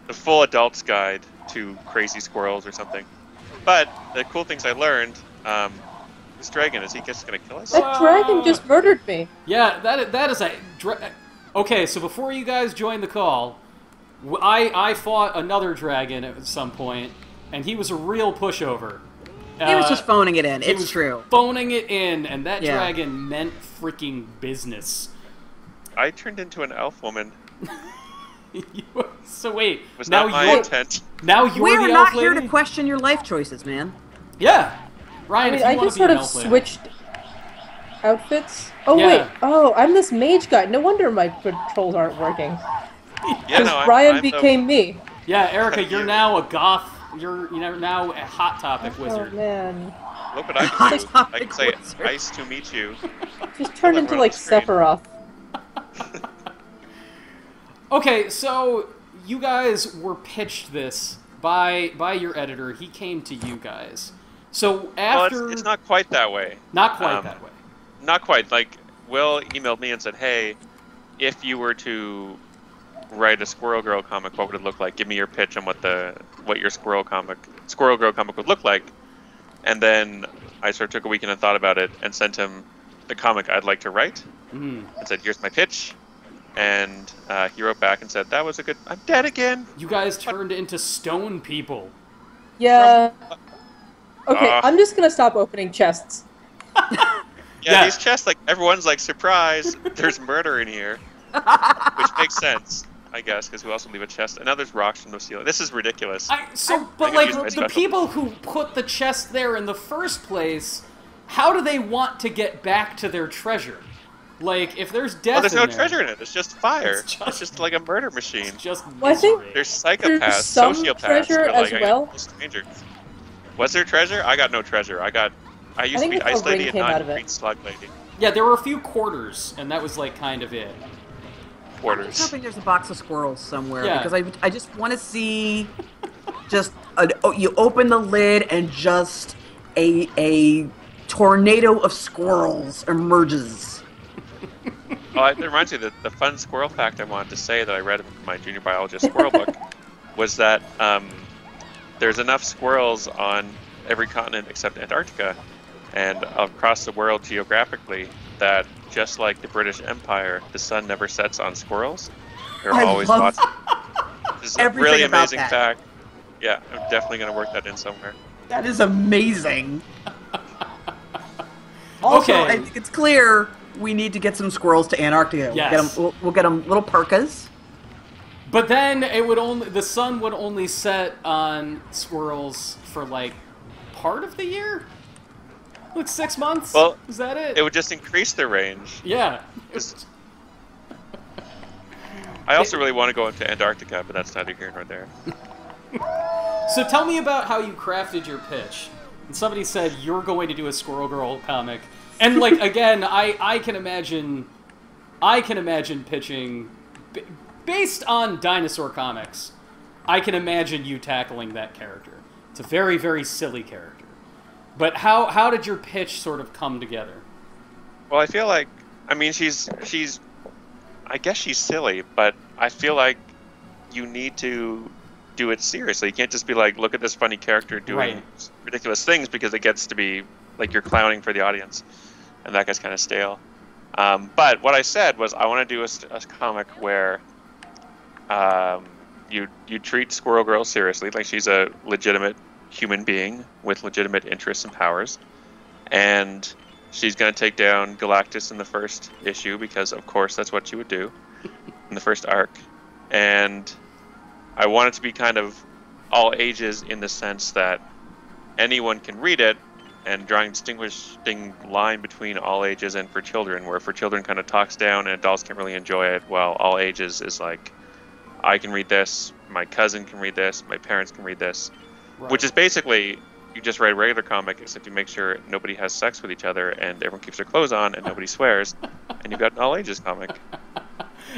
full adult's guide to crazy squirrels or something. But the cool things I learned, this dragon, is he just gonna kill us? That dragon just murdered me. Yeah, that is a... Okay, so before you guys joined the call, I fought another dragon at some point, and he was a real pushover. He was just phoning it in. It's true. Phoning it in, and that dragon meant freaking business. I turned into an elf woman. So wait, was not my intent. Now you're we the are elf not lady? here to question your life choices, man. Yeah, Ryan. I just sort of switched outfits. Oh Yeah. wait, oh, I'm this mage guy. No wonder my controls aren't working. Yeah, no, Ryan became me. Yeah, Erica, you're now a goth. You're now a Hot Topic wizard. Oh man. Look what I can do. I can say Wizard. "Nice to meet you." Just turned into like Sephiroth. Okay, so you guys were pitched this by your editor. He came to you guys. So after... Well, it's not quite that way. Not quite that way. Not quite. Like, Will emailed me and said, hey, if you were to write a Squirrel Girl comic, what would it look like? Give me your pitch on what your Squirrel Girl comic would look like. And then I sort of took a weekend and thought about it and sent him the comic I'd like to write. And said, here's my pitch. And he wrote back and said, that was a good... I'm dead again! You guys turned into stone people. Yeah. Okay, I'm just gonna stop opening chests. Yeah, these chests, like, everyone's like, surprise, there's murder in here. Which makes sense. I guess, because who else would leave a chest? And now there's rocks from the ceiling. This is ridiculous. But like the people who put the chest there in the first place, how do they want to get back to their treasure? Like, if there's death, there's no treasure in it. It's just fire. It's just like a murder machine. It's just I think there's psychopaths, there's some sociopaths. treasure Like, as well. Stranger. Was there treasure? I got no treasure. I used to be Ice Lady and not Green Slug Lady. Yeah, there were a few quarters, and that was like kind of it. I'm just hoping there's a box of squirrels somewhere, Yeah. because I just want to see you open the lid and just a tornado of squirrels emerges. Oh, it reminds me that the fun squirrel fact I wanted to say that I read in my junior biologist squirrel book was that there's enough squirrels on every continent except Antarctica and across the world geographically that just like the British Empire, the sun never sets on squirrels. They're always watching. This is a really amazing fact. Yeah, I'm definitely going to work that in somewhere. That is amazing. Also, I think it's clear we need to get some squirrels to Antarctica. Yes. We'll get them little parkas. But then the sun would only set on squirrels for like part of the year? Like 6 months? Well, is that it? It would just increase their range. Yeah. I also really want to go into Antarctica, but that's neither here nor there. So tell me about how you crafted your pitch. And somebody said you're going to do a Squirrel Girl comic. And like again, I can imagine pitching based on dinosaur comics. I can imagine you tackling that character. It's a very, very silly character. But how did your pitch sort of come together? Well, I feel like, I mean, she's I guess she's silly, but I feel like you need to do it seriously. You can't just be like, look at this funny character doing ridiculous things, because it gets to be like you're clowning for the audience, and that gets kind of stale. But what I said was I want to do a comic where you treat Squirrel Girl seriously, like she's a legitimate human being with legitimate interests and powers, and she's going to take down Galactus in the first issue, because of course that's what she would do in the first arc. And I want it to be kind of all ages, in the sense that anyone can read it, and drawing a distinguishing line between all ages and for children, where for children kind of talks down and adults can really enjoy it, while all ages is like, I can read this, my cousin can read this, my parents can read this. Right. Which is basically, you just write a regular comic, except you make sure nobody has sex with each other and everyone keeps their clothes on and nobody swears, and you've got an all-ages comic.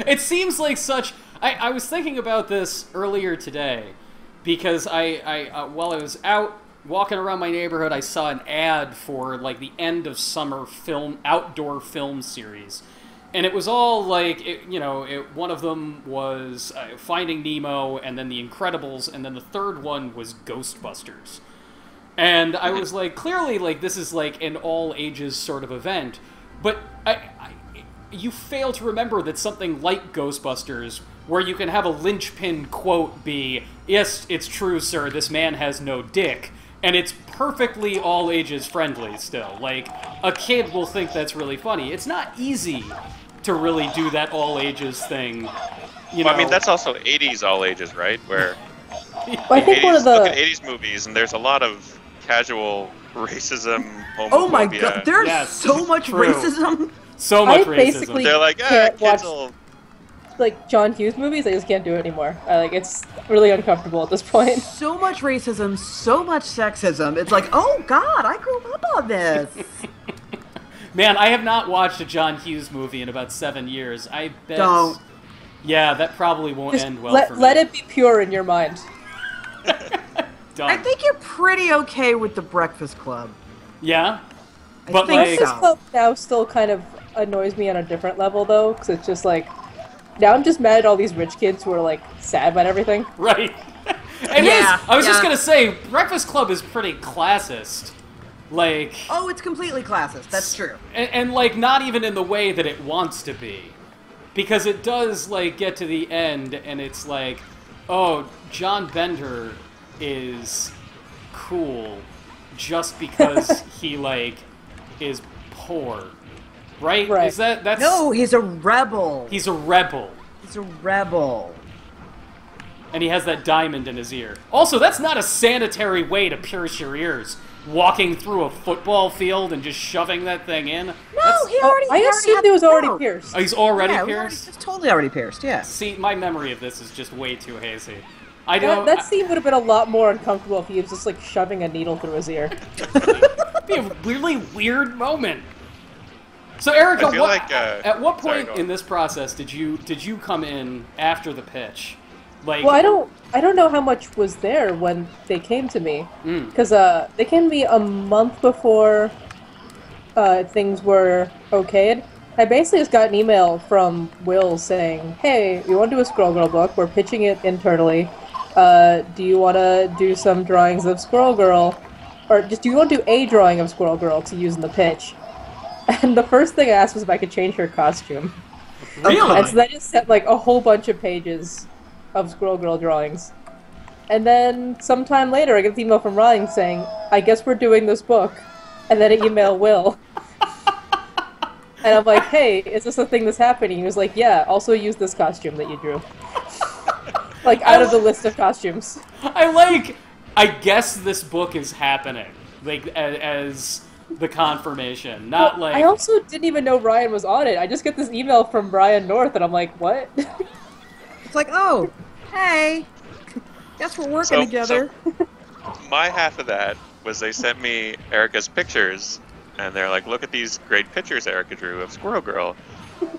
It seems like such... I was thinking about this earlier today, because I while I was out walking around my neighborhood, I saw an ad for like the end of summer outdoor film series. And it was all like, one of them was Finding Nemo, and then The Incredibles, and then the third one was Ghostbusters. And I was like, clearly, like, this is like an all-ages sort of event. But you fail to remember that something like Ghostbusters, where you can have a linchpin quote be, "Yes, it's true, sir, this man has no dick," and it's perfectly all-ages friendly still. Like, a kid will think that's really funny. It's not easy to really do that all-ages thing, Well, I mean, that's also 80s all-ages, right? Where I think one of the... Look at 80s movies, and there's a lot of casual racism, homophobia. Oh my god, there's so much racism. So much racism. Basically They're like, can't kids watch, will... like, John Hughes movies. I just can't do it anymore. It's really uncomfortable at this point. So much racism, so much sexism. It's like, oh god, I grew up on this. Man, I have not watched a John Hughes movie in about 7 years. I bet... Don't. Yeah, that probably won't Just end well for me. let it be pure in your mind. Done. I think you're pretty okay with The Breakfast Club. Yeah? I But think like... Breakfast Club now still kind of annoys me on a different level, though, because it's just like... Now I'm just mad at all these rich kids who are, like, sad about everything. Right. It is. I was just gonna say, Breakfast Club is pretty classist. Like... Oh, it's completely classist. That's true. And like, not even in the way that it wants to be. Because it does, like, get to the end, and it's like, oh, John Bender is cool just because he, like, is poor. Right? Right. Is that's... No, he's a rebel. He's a rebel. He's a rebel. And he has that diamond in his ear. Also, that's not a sanitary way to pierce your ears. Walking through a football field and just shoving that thing in. No, he already. I assumed it was already pierced. Oh, he's already Yeah, pierced? it's totally already pierced. Yeah. See, my memory of this is just way too hazy. I don't... That scene would have been a lot more uncomfortable if he was just like shoving a needle through his ear. It'd be a really weird moment. So, Erica, I feel at what point sorry, in this process did you come in after the pitch? Like, Well, I don't know how much was there when they came to me, because they came to me a month before things were okayed. I basically just got an email from Will saying, "Hey, we want to do a Squirrel Girl book. We're pitching it internally. Do you want to do some drawings of Squirrel Girl, or just do you want to do a drawing of Squirrel Girl to use in the pitch?" And the first thing I asked was if I could change her costume. really? And so I just sent like a whole bunch of pages of Squirrel Girl drawings. And then sometime later I get an email from Ryan saying, "I guess we're doing this book." And then I email Will. And I'm like, "Hey, is this a thing that's happening?" He was like, "Yeah, also use this costume that you drew." Like, out of the list of costumes. I guess this book is happening. Like, as the confirmation. Not like... I also didn't even know Ryan was on it. I just get this email from Brian North and I'm like, what? It's like, oh, hey, guess we're working together. So my half of that was they sent me Erica's pictures, and they're like, "Look at these great pictures Erica drew of Squirrel Girl."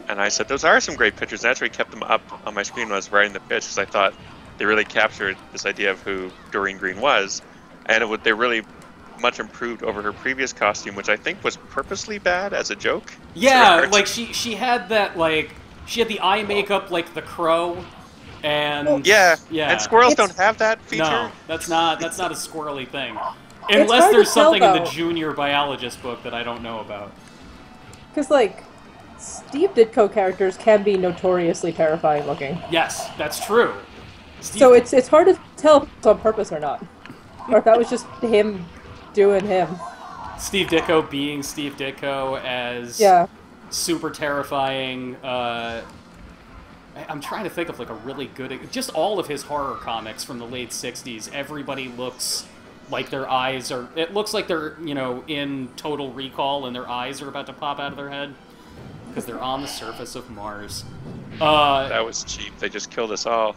And I said, "Those are some great pictures." And I actually kept them up on my screen when I was writing the pitch, because I thought they really captured this idea of who Doreen Green was, and they really much improved over her previous costume, which I think was purposely bad as a joke. Yeah, like she had that, like, she had the eye makeup like the Crow. And yeah, and squirrels don't have that feature. No, that's not a squirrely thing, It's unless hard to there's something tell, in the though. junior biologist book that I don't know about. Because, like, Steve Ditko characters can be notoriously terrifying looking. Yes, that's true. Steve, So it's hard to tell if it's on purpose or not. Or if that was just him doing him. Steve Ditko being Steve Ditko as super terrifying. I'm trying to think of like a really good... Just all of his horror comics from the late 60s, everybody looks like their eyes are... It looks like they're, in Total Recall and their eyes are about to pop out of their head. Because they're on the surface of Mars. That was cheap. They just killed us all.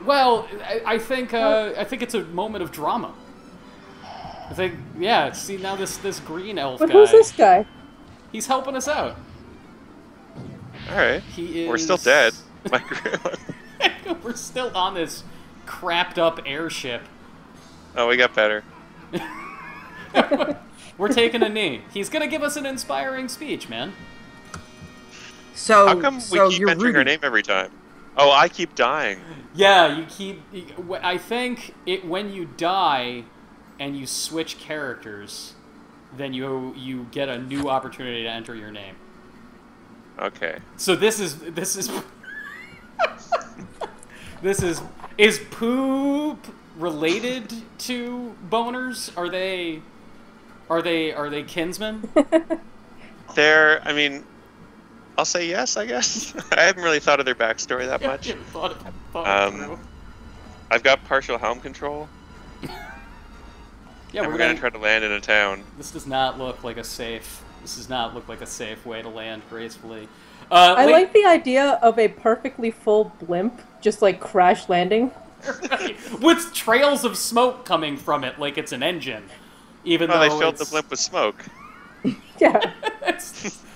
Well, I think it's a moment of drama. I think, see, now this green elf guy... But who's this guy? He's helping us out. Alright. He is... We're still dead. We're still on this crapped up airship. Oh, we got better. We're taking a knee. He's gonna give us an inspiring speech, man. So, how come we keep entering her name every time? Oh, I keep dying. Yeah, you keep... I think when you die and you switch characters, then you get a new opportunity to enter your name. Okay. So this is is poop related to boners? Are they kinsmen? I mean, I'll say yes, I guess. I haven't really thought of their backstory that much. I've got partial helm control. Yeah, we're gonna try to land in a town. This does not look like a safe way to land gracefully. I like the idea of a perfectly full blimp just like crash landing. With trails of smoke coming from it like it's an engine. Even though they filled the blimp with smoke. Yeah.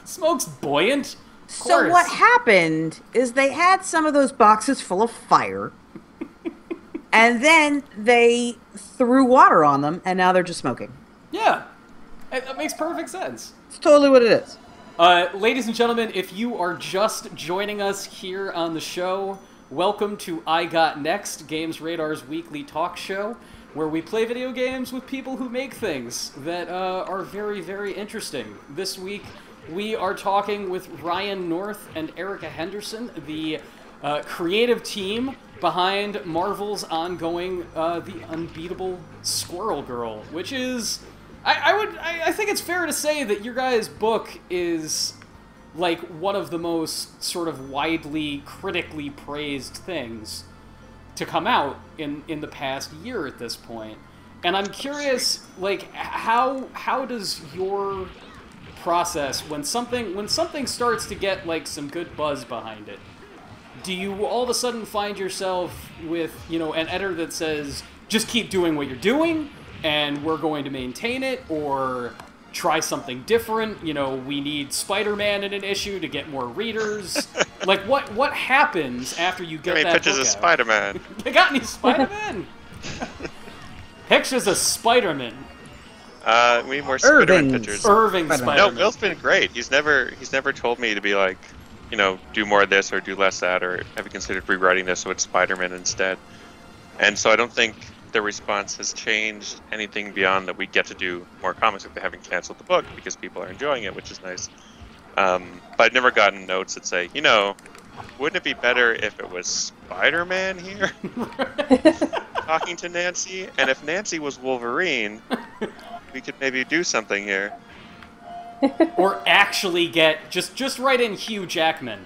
Smoke's buoyant. So what happened is they had some of those boxes full of fire, and then they threw water on them, and now they're just smoking. Yeah. That makes perfect sense. It's totally what it is. Ladies and gentlemen, if you are just joining us here on the show, welcome to I Got Next, Games Radar's weekly talk show, where we play video games with people who make things that are very, very interesting. This week, we are talking with Ryan North and Erica Henderson, the creative team behind Marvel's ongoing The Unbeatable Squirrel Girl, which is... I think it's fair to say that your guys' book is like one of the most sort of widely critically praised things to come out in the past year at this point. And I'm curious, like, how does your process, when something starts to get like some good buzz behind it, do you all of a sudden find yourself with, you know, an editor that says, just keep doing what you're doing and we're going to maintain it, or try something different, you know, we need Spider-Man in an issue to get more readers? Like, what happens after you get that pictures book of out? Spider-Man. You got any Spider-Man? Pictures of Spider-Man. We need more Spider-Man Irving. pictures. Irving Spider-Man. Spider-Man. No, Bill's been great. He's never told me to be like, you know, do more of this or do less that, or have you considered rewriting this so it's Spider-Man instead? And so I don't think the response has changed anything beyond that we get to do more comics if they haven't canceled the book because people are enjoying it, which is nice. But I've never gotten notes that say, you know, wouldn't it be better if it was Spider-Man here talking to Nancy? And if Nancy was Wolverine, we could maybe do something here. Or actually get, just write in Hugh Jackman.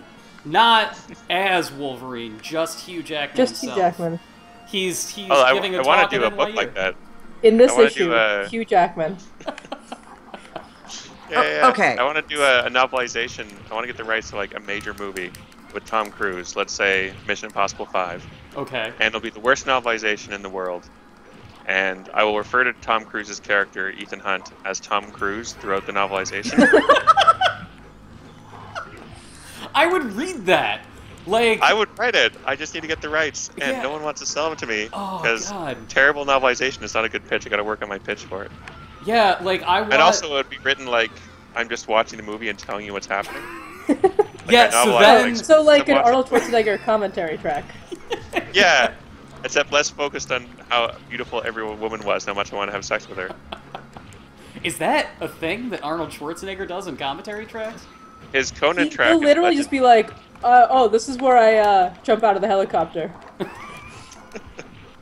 Not as Wolverine, just Hugh Jackman Just Hugh himself. Jackman. He's Oh, giving a I talk want to do a in book NYU. like that. In this I wanna issue, do Hugh Jackman. Yeah. okay. I want to do a novelization. I want to get the rights to like a major movie with Tom Cruise. Let's say Mission Impossible 5. Okay. And it'll be the worst novelization in the world. And I will refer to Tom Cruise's character, Ethan Hunt, as Tom Cruise throughout the novelization. I would read that. Like, I would write it. I just need to get the rights, and Yeah. no one wants to sell them to me Oh, because God. terrible novelization is not a good pitch. I got to work on my pitch for it. yeah, like I want. And also, it would be written like I'm just watching the movie and telling you what's happening. yeah. I So novelize, then, like, So like an watching- Arnold Schwarzenegger commentary track. Yeah, except less focused on how beautiful every woman was, how much I want to have sex with her. is that a thing that Arnold Schwarzenegger does in commentary tracks? His Conan track. He'll is literally legend. just be like, "Oh, this is where I jump out of the helicopter,"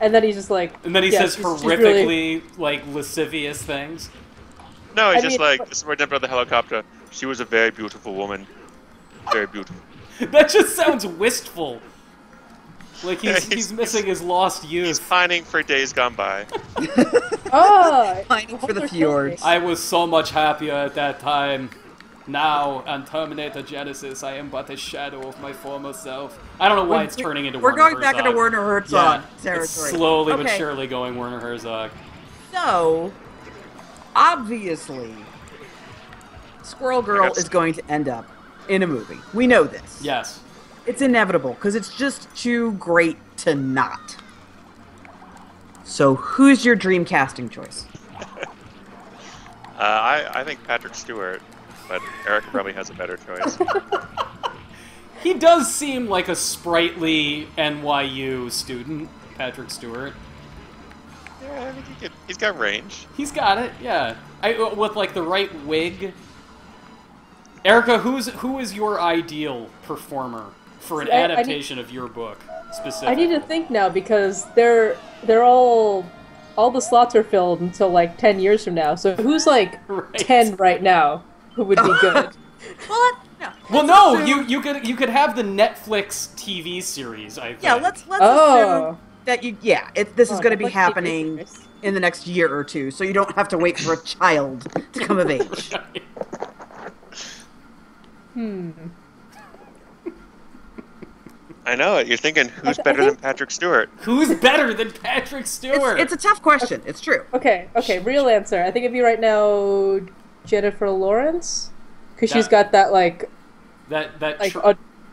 and then he's just like, And then he "Yeah, says she's horrifically really- like lascivious things. No, he's I just mean, like, this is where I jumped out of the helicopter. She was a very beautiful woman. Very beautiful. That just sounds wistful. Like Yeah, he's missing his lost He's youth. pining for days gone by. "Oh, Pining for the Walter fjords. I was so much happier at that time. Now, on Terminator Genesis, I am but a shadow of my former self. I don't know why it's turning into We're Werner going back Herzog. into Werner Herzog Yeah, territory. it's slowly but Okay. surely going Werner Herzog. So, obviously, Squirrel Girl is going to end up in a movie. We know this. Yes. It's inevitable because it's just too great to not. So, who's your dream casting choice? I think Patrick Stewart, but Erica probably has a better choice. He does seem like a sprightly NYU student, Patrick Stewart. Yeah, I think he's got range. He's got it, yeah. With like the right wig. Erica, who is your ideal performer for an See, I need- adaptation of your book I specifically? need to think now because they're all the slots are filled until like 10 years from now. So who's like Right. 10 right now who would be good? Well, no. Well, Let's no, assume- you could have the Netflix TV series. I think. Yeah, let's Oh. assume that this is Oh, going to be Netflix TV happening series. in the next year or two, so you don't have to wait for a child to come of age. I know it. You're thinking, who's better than Patrick Stewart? Who's better than Patrick Stewart? It's a tough question. It's true. Okay, real answer. I think it'd be right now Jennifer Lawrence because she's That- got that like that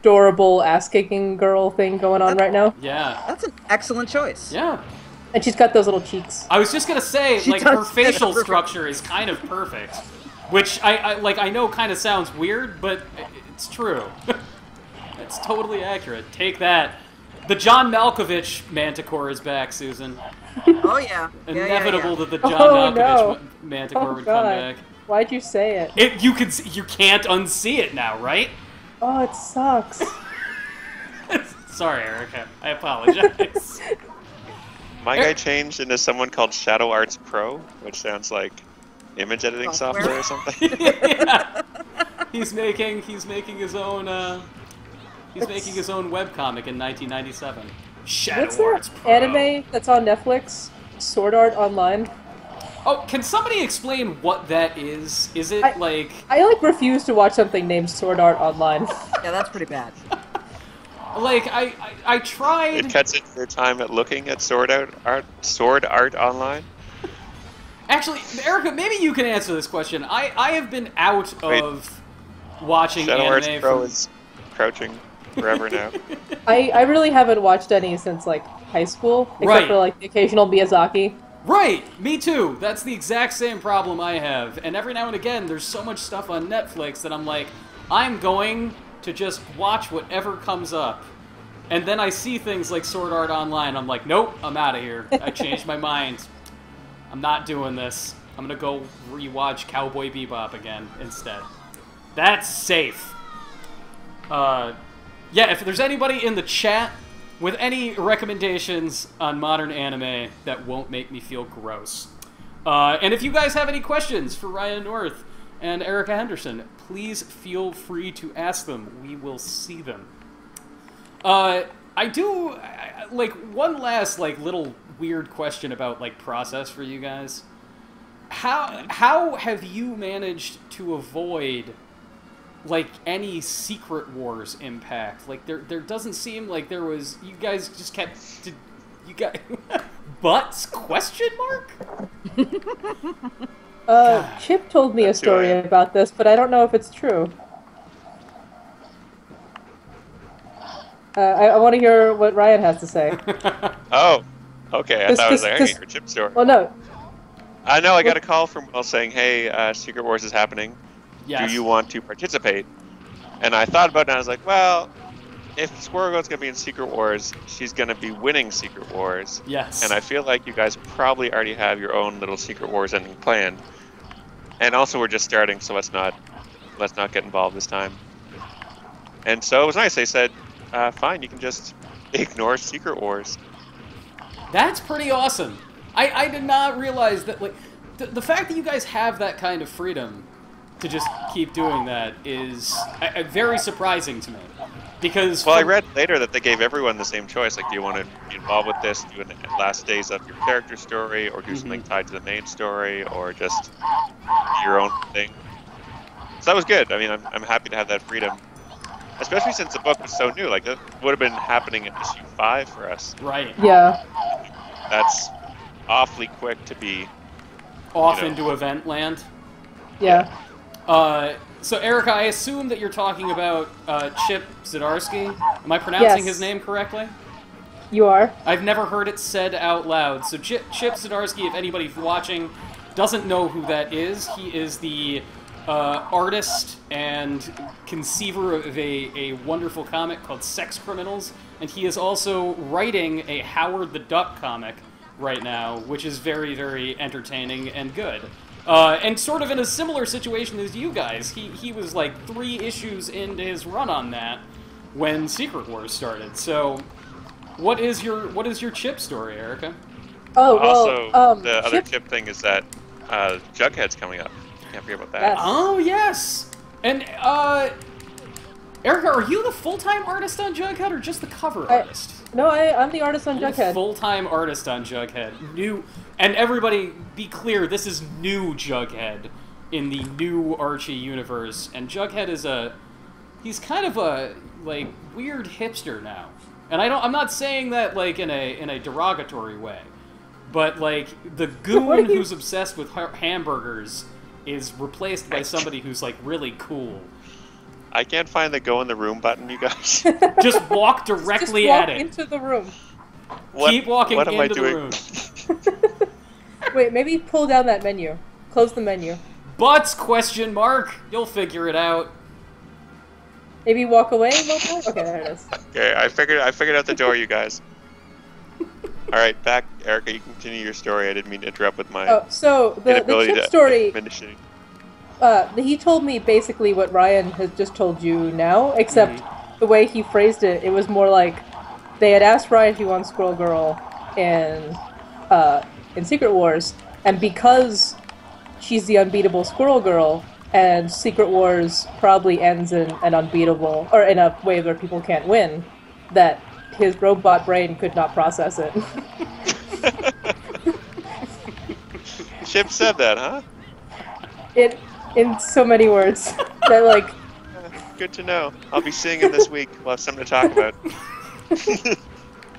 adorable ass kicking girl thing going on right now, yeah. That's an excellent choice. Yeah. and she's got those little cheeks. I was just gonna say, She like, her does. facial That's perfect. structure is kind of perfect, which I know kind of sounds weird, but it's true. It's totally accurate. Take that. The John Malkovich Manticore is back, Susan. Oh yeah. Inevitable that the John Oh, Malkovich no. Manticore Oh would come god, back. why'd you say it? You can't unsee it now, right? Oh, it sucks. Sorry, Erica. I apologize. My guy changed into someone called Shadow Arts Pro, which sounds like image editing Software. software or something. Yeah. He's making his own webcomic in 1997. Shadow What's that Arts Pro. anime that's on Netflix? Sword Art Online? Oh, can somebody explain what that is? Is it like... I refuse to watch something named Sword Art Online. Yeah, that's pretty bad. Like, I tried... It cuts into your time at looking at Sword Art Online? Actually, Erica, maybe you can answer this question. I have been out of watching Shadow Arts anime Pro from... is crouching forever now. I really haven't watched any since, like, high school. Except Right. for, like, the occasional Miyazaki. Right, me too. That's the exact same problem I have. And every now and again, there's so much stuff on Netflix that I'm like, I'm going to just watch whatever comes up. And then I see things like Sword Art Online. I'm like, nope, I'm out of here. I changed my mind. I'm not doing this. I'm gonna go rewatch Cowboy Bebop again instead. That's safe. Yeah, if there's anybody in the chat with any recommendations on modern anime that won't make me feel gross. And if you guys have any questions for Ryan North and Erica Henderson, please feel free to ask them. We will see them. Like, one last, like, little weird question about, like, process for you guys. How have you managed to avoid, like, any Secret Wars impact? Like, there doesn't seem like there was... You guys just kept... You got... Butts? Question mark? Chip told me a story about this, but I don't know if it's true. I want to hear what Ryan has to say. Oh, okay. I thought it was like, your Chip story. Well, no. I know. I got a call from Will saying, "Hey, Secret Wars is happening. Yes. Do you want to participate?" And I thought about it, and I was like, "Well, if Squirrel Girl's gonna be in Secret Wars, she's gonna be winning Secret Wars." Yes. And I feel like you guys probably already have your own little Secret Wars ending planned. And also, we're just starting, so let's not get involved this time. And so it was nice. They said, "Fine, you can just ignore Secret Wars." That's pretty awesome. I did not realize that, like, the fact that you guys have that kind of freedom to just keep doing that is very surprising to me. Because... Well, I read later that they gave everyone the same choice. Like, do you want to be involved with this, do the last days of your character story, or do something tied to the main story, or just your own thing? So that was good. I mean, I'm happy to have that freedom. Especially since the book was so new. Like, that would have been happening in issue 5 for us. Right. Yeah. That's awfully quick to be... Off into event land. Yeah. So, Erica, I assume that you're talking about Chip Zdarsky. Am I pronouncing Yes. his name correctly? You are? I've never heard it said out loud. So, Chip Zdarsky, if anybody watching doesn't know who that is, he is the artist and conceiver of a wonderful comic called Sex Criminals, and he is also writing a Howard the Duck comic right now, which is very, very entertaining and good. And sort of in a similar situation as you guys, he was like 3 issues into his run on that when Secret Wars started. So, what is your Chip story, Erica? Oh, well, Also, the other Chip thing is that Jughead's coming up. Can't forget about that. Yes. Oh, yes! And, Erica, are you the full-time artist on Jughead, or just the cover artist? No, I'm the artist on You're the Jughead. full-time artist on Jughead. New, and everybody, be clear, this is new Jughead in the new Archie universe, and Jughead is he's kind of a, like, weird hipster now. And I'm not saying that, like, in a derogatory way, but, like, the goon who's obsessed with hamburgers is replaced by somebody who's, like, really cool. I can't find the go in the room button, you guys. Just walk directly Just walk at it. into the room. Keep walking what am I into the doing? room. Wait, maybe pull down that menu. Close the menu. Butts, question mark. You'll figure it out. Maybe walk away a little bit? Okay, there it is. Okay, I figured out the door, you guys. All right, back, Erica. You continue your story. I didn't mean to interrupt with my So the inability Chip to story, finish it. he told me basically what Ryan has just told you now, except the way he phrased it, it was more like they had asked Ryan if he wants Squirrel Girl in Secret Wars, and because she's the unbeatable Squirrel Girl, and Secret Wars probably ends in an unbeatable, or in a way where people can't win, that his robot brain could not process it. Chip said that, huh? In so many words. That, like... Good to know. I'll be seeing him this week. We'll have something to talk about.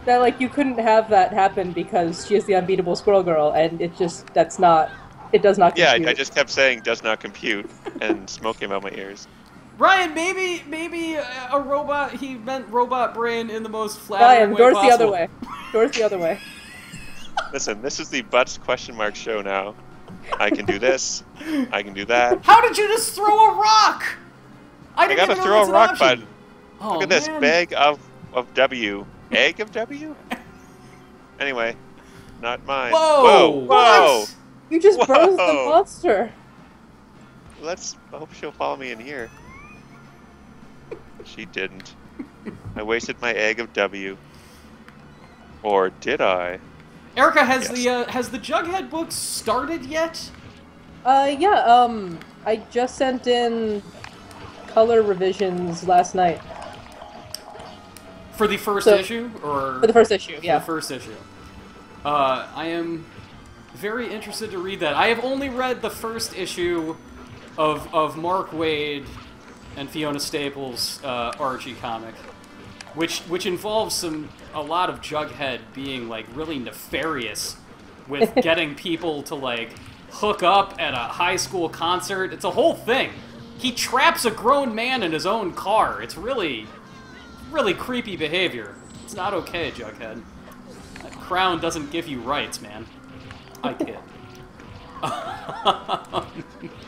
That, like, you couldn't have that happen because she is the unbeatable Squirrel Girl, and it just, it does not compute. Yeah, I just kept saying does not compute, and smoke came out my ears. Ryan, maybe a robot, he meant robot brain in the most flattering way doors possible. the other way. Doors the other way. Listen, this is the butts question mark show now. I can do this. I can do that. How did you just throw a rock? I gotta even know throw that's a an rock option. button. Oh, Look at this man. bag of W. Egg of W? Anyway, not mine. Whoa! Whoa! What? You just birthed the Whoa. monster. I hope she'll follow me in here. She didn't. I wasted my egg of W. Or did I? Erica, has Yes. the Jughead book started yet? Yeah, I just sent in color revisions last night. For the first So- issue, or For the first issue, yeah. For the first issue. I am very interested to read that. I have only read the first issue of Mark Waid and Fiona Staples' Archie comic, which involves a lot of Jughead being like really nefarious with getting people to like hook up at a high school concert. It's a whole thing. He traps a grown man in his own car. It's really creepy behavior. It's not okay, Jughead. That crown doesn't give you rights, man. I kid.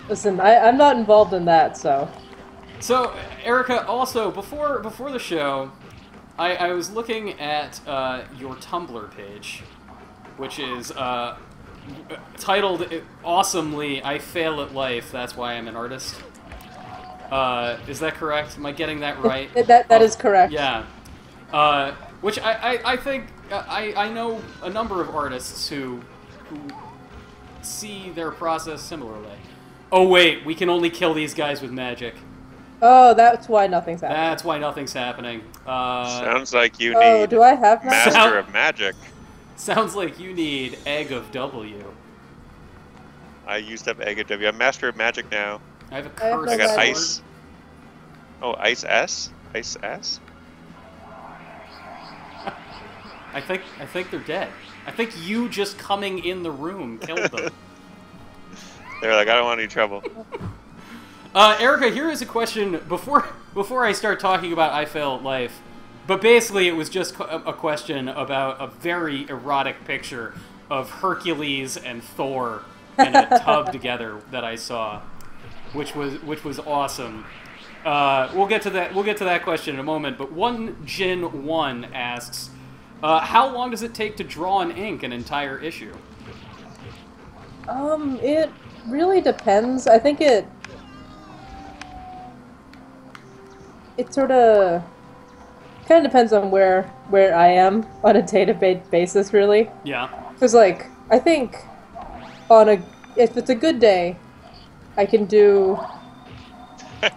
Listen, I'm not involved in that, so... So, Erica, also, before the show, I was looking at your Tumblr page, which is titled awesomely, I Fail at Life, That's Why I'm an Artist. Is that correct? Am I getting that right? That is correct. Yeah. Which I think, I know a number of artists who see their process similarly. Oh wait, we can only kill these guys with magic. Oh, that's why nothing's happening. That's why nothing's happening. Sounds like you Oh, need do I have that? Master of Magic. Sounds like you need Egg of W. I used up Egg of W. I'm Master of Magic now. I have a I have curse. I got Sword. Ice. Oh, Ice S? Ice S? I think they're dead. I think you just coming in the room killed them. They're like, I don't want any trouble. Erica, here is a question before I start talking about I Fail at Life. But basically, it was just a question about a very erotic picture of Hercules and Thor in a tub together that I saw, which was awesome. We'll get to that. We'll get to that question in a moment. But Jin1 asks, how long does it take to draw and ink an entire issue? It really depends. I think it sort of kind of depends on where I am on a day-to-day basis, really. Yeah. Because, like, I think if it's a good day, I can do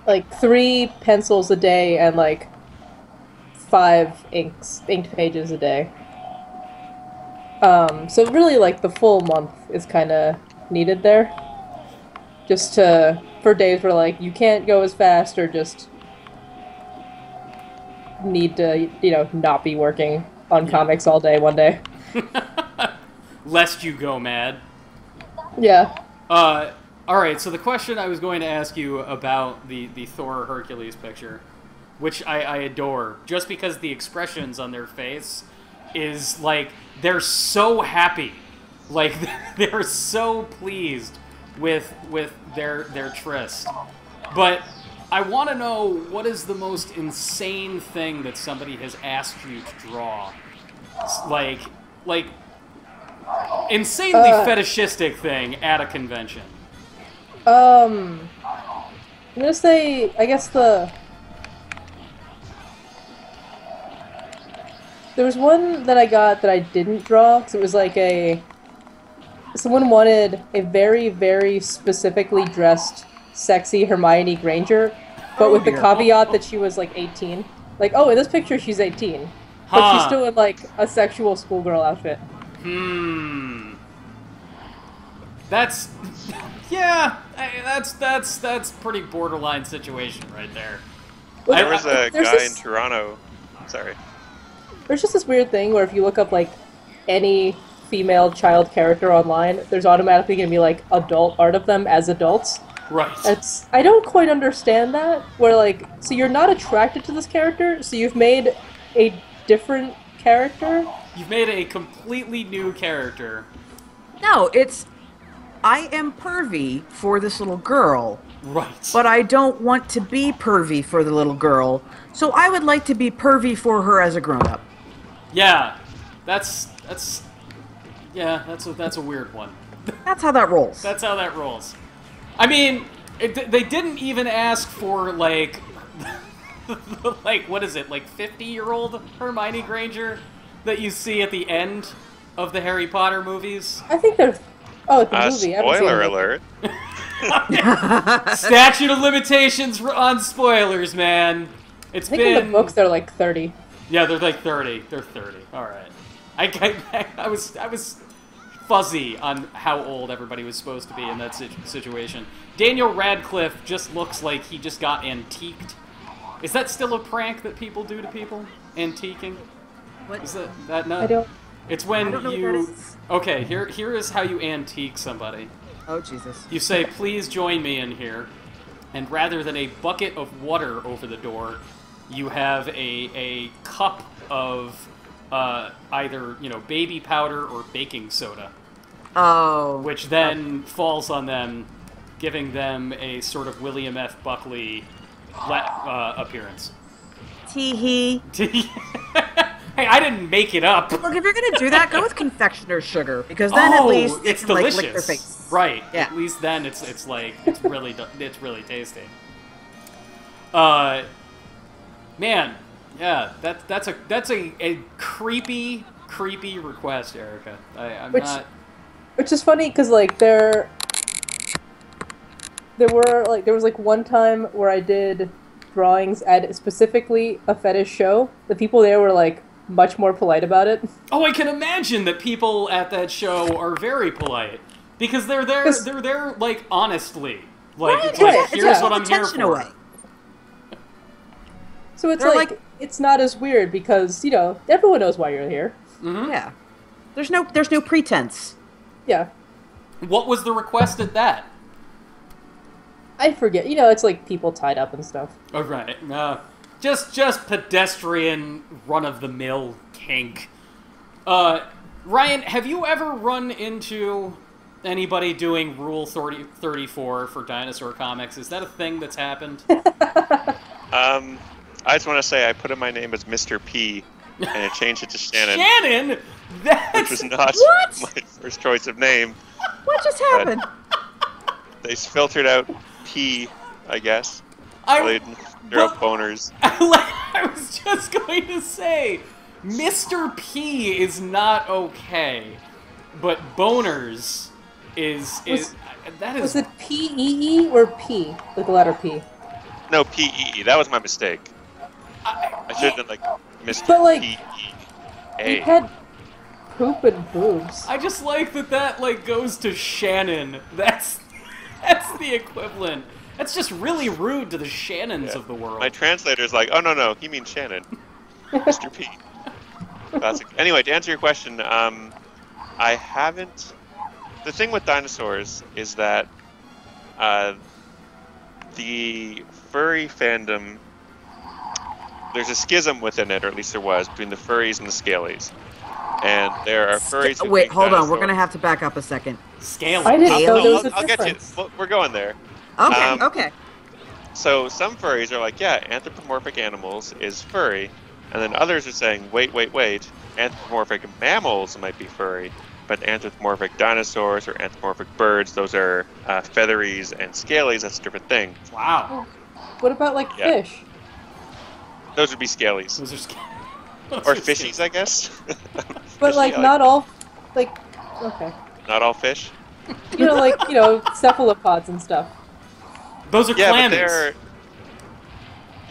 like 3 pencils a day and like 5 inked pages a day. So really, like, the full month is kind of needed there. Just for days where, like, you can't go as fast or just need to, not be working on comics all day one day. Lest you go mad. Yeah. Alright, so the question I was going to ask you about the Thor Hercules picture, which I adore, just because the expressions on their face is like, they're so happy. Like, they're so pleased with their tryst. But I want to know, what is the most insane thing that somebody has asked you to draw? Like insanely fetishistic thing at a convention. I'm gonna say, I guess there was one that I got that I didn't draw, because it was like someone wanted a very, very specifically dressed, sexy Hermione Granger, but with the caveat that she was like 18. Like, oh, in this picture she's 18. but she's Huh. still in like a sexual schoolgirl outfit. That's yeah. That's pretty borderline situation right there. Well, There was a there's guy this- in Toronto. Sorry. There's just this weird thing where if you look up like any female child character online, there's automatically going to be like adult art of them as adults. Right. I don't quite understand that. Where like, so you're not attracted to this character, so you've made a different character. You've made a completely new character. No, it's I am pervy for this little girl, Right. but I don't want to be pervy for the little girl. So I would like to be pervy for her as a grown-up. Yeah. That's a weird one. That's how that rolls. That's how that rolls. I mean, they didn't even ask for, like, like, what is it, like 50-year-old Hermione Granger that you see at the end of the Harry Potter movies? I think they're. Oh, the movie. I haven't seen Spoiler it. alert. Statute of limitations on spoilers, man. It's I think been... in the books they're like 30. Yeah, they're like 30. They're 30. All right. I was fuzzy on how old everybody was supposed to be in that situation. Daniel Radcliffe just looks like he just got antiqued. Is that still a prank that people do to people? Antiquing? What? Is that not? I don't. It's when I don't know what you. that is. Okay, here is how you antique somebody. Oh, Jesus. You say, "Please join me in here," and rather than a bucket of water over the door, you have a cup of either baby powder or baking soda, Oh. which then falls on them, giving them a sort of William F. Buckley appearance. Tee-hee. Hey, I didn't make it up. Look, if you're gonna do that, go with confectioner's sugar, because then at least they it's can, delicious. like, lick their face. Right. Yeah. At least then it's really it's really tasty. Man, yeah, that's a creepy request, Erica. I'm Which- not. Which is funny because like there was like one time where I did drawings at specifically a fetish show. The people there were like much more polite about it. Oh, I can imagine that people at that show are very polite because they're there. 'Cause- They're there like honestly. Like, Right, it's like, yeah, here's yeah. what I'm here Attention for. away. So it's They're like it's not as weird because everyone knows why you're here. Yeah. There's no pretense. Yeah, What was the request at that? I forget. It's like people tied up and stuff. Oh, right. Just pedestrian, run-of-the-mill kink. Ryan, have you ever run into anybody doing Rule 34 for Dinosaur Comics? Is that a thing that's happened? I just want to say I put in my name as Mr. P, and I changed it to Shannon, Shannon? which That's... was not What? my first choice of name. What just happened? They filtered out P, I guess. I, They didn't filter out boners. I was just going to say, Mr. P is not okay, but boners is that is Was it P-E-E or P? Like the letter P? No, P-E-E. That was my mistake. I should have done like Mr. But, like, P-E-A. You had poop and boobs. I just like that like goes to Shannon. That's the equivalent. That's just really rude to the Shannons of the world. My translator's like, oh no, he means Shannon. Mr. P. Classic. Anyway, to answer your question, I haven't. The thing with dinosaurs is that the furry fandom, there's a schism within it, or at least there was, between the furries and the scalies. And there are furries who Wait, think hold on. dinosaurs- We're gonna have to back up a second. Scale. I didn't know there was a I'll get you. difference. Well, we're going there. Okay, okay. So some furries are like, yeah, anthropomorphic animals is furry. And then others are saying, wait. Anthropomorphic mammals might be furry. But anthropomorphic dinosaurs or anthropomorphic birds, those are featheries and scalies. That's a different thing. Wow. What about like Yeah. fish? Those would be scalies. Those are Or fishies, I guess. But Fishy, like I not all, like okay, Not all fish. cephalopods and stuff. Those are Yeah, clammies. but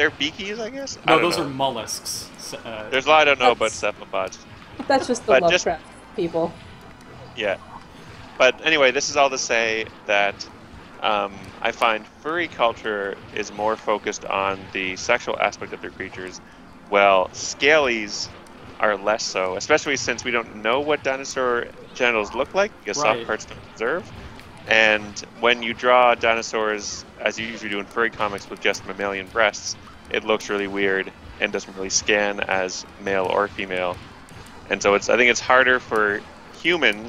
they're beakies, I guess? I No, don't those know. are mollusks. There's a lot I don't know about That's- cephalopods. That's just the But Lovecraft people. Yeah. But anyway, this is all to say that I find furry culture is more focused on the sexual aspect of their creatures, while scalies are less so, especially since we don't know what dinosaur genitals look like, because Right. soft parts don't preserve. And when you draw dinosaurs, as you usually do in furry comics with just mammalian breasts, it looks really weird and doesn't really scan as male or female. And so I think it's harder for human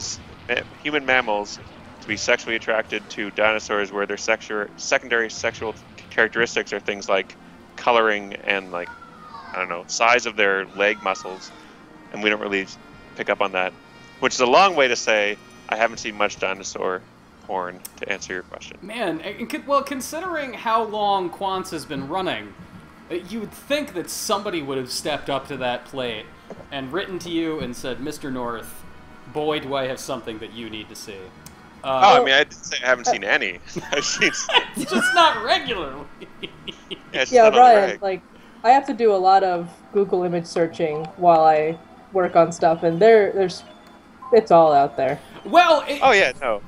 mammals to be sexually attracted to dinosaurs where their secondary sexual characteristics are things like coloring and, like, I don't know, size of their leg muscles. And we don't really pick up on that. Which is a long way to say I haven't seen much dinosaur porn, to answer your question. Man, well, considering how long Quantz has been running, you would think that somebody would have stepped up to that plate and written to you and said, Mr. North, boy, do I have something that you need to see. I mean, I didn't say I haven't seen any. I've seen It's just not regularly. it's Yeah, not on the Brian, reg. like, I have to do a lot of Google image searching while I work on stuff, and it's all out there. Well, Oh yeah, no.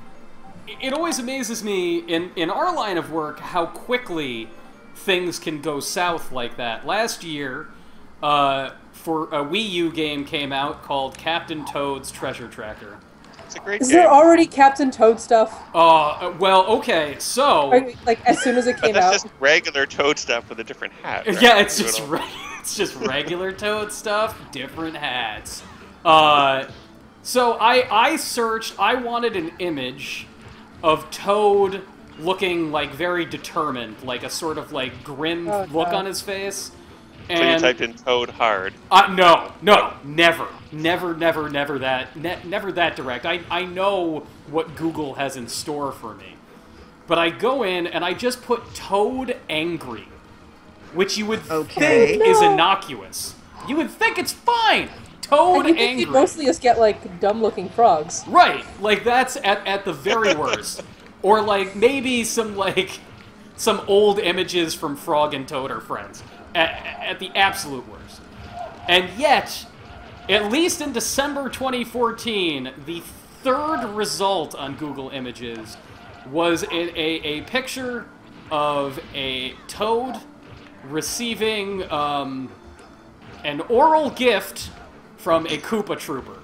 it always amazes me in our line of work how quickly things can go south like that. Last year, for a Wii U game came out called Captain Toad's Treasure Tracker. It's a great Is game. there already Captain Toad stuff? Well, okay, so Like, as soon as it But came that's out? just regular Toad stuff with a different hat. Right? yeah, it's You just know? it's just regular Toad stuff, different hats. So I searched. I wanted an image of Toad looking like very determined, like a sort of like grim Oh, look no. on his face. So you And typed in Toad hard. no, never that direct. I know what Google has in store for me, but I go in and I just put Toad angry, which you would Okay. think is No. innocuous. You would think it's fine. Toad You think angry. you'd mostly just get, like, dumb-looking frogs. Right, like that's at the very worst. Or like maybe some old images from Frog and Toad are friends. At the absolute worst. And yet, at least in December 2014, the third result on Google Images was a picture of a Toad receiving an oral gift from a Koopa Trooper.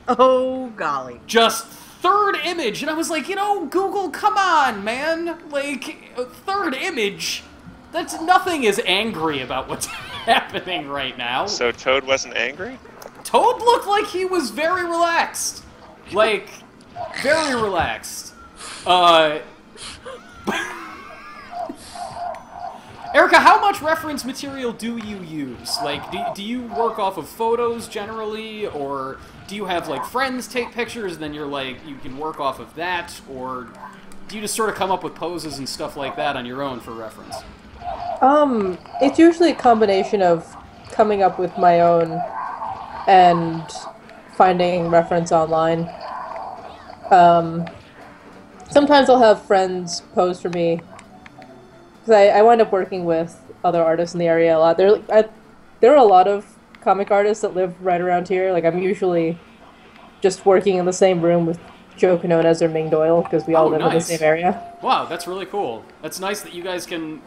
Oh, golly. Just third image, and I was like, Google, come on, man. Like, third image, nothing is angry about what's happening right now. So Toad wasn't angry? Toad looked like he was very relaxed. Like, very relaxed. Erica, how much reference material do you use? Like, do you work off of photos generally, or do you have, like, friends take pictures and then you're like, you can work off of that, or do you just sort of come up with poses and stuff like that on your own for reference? It's usually a combination of coming up with my own and finding reference online. Sometimes I'll have friends pose for me, because I wind up working with other artists in the area a lot. There are a lot of comic artists that live right around here. Like, I'm usually just working in the same room with Joe Quinones or Ming Doyle, because we all live in the nice. same area. Wow, that's really cool. That's nice that you guys can,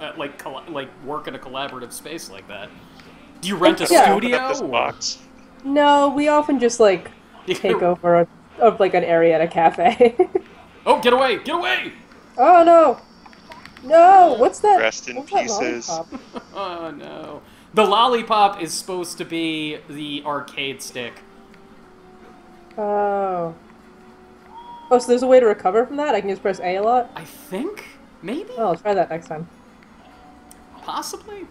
work in a collaborative space like that. Do you rent a Yeah. studio? Open up this or- box. No, we often just, like, take over of like an area at a cafe. Oh, get away! Get away! Oh no! No! What's that? Rest in what's that pieces. lollipop? Oh no. The lollipop is supposed to be the arcade stick. Oh. Oh, so there's a way to recover from that? I can just press A a lot? I think? Maybe? Oh, I'll try that next time. Possibly?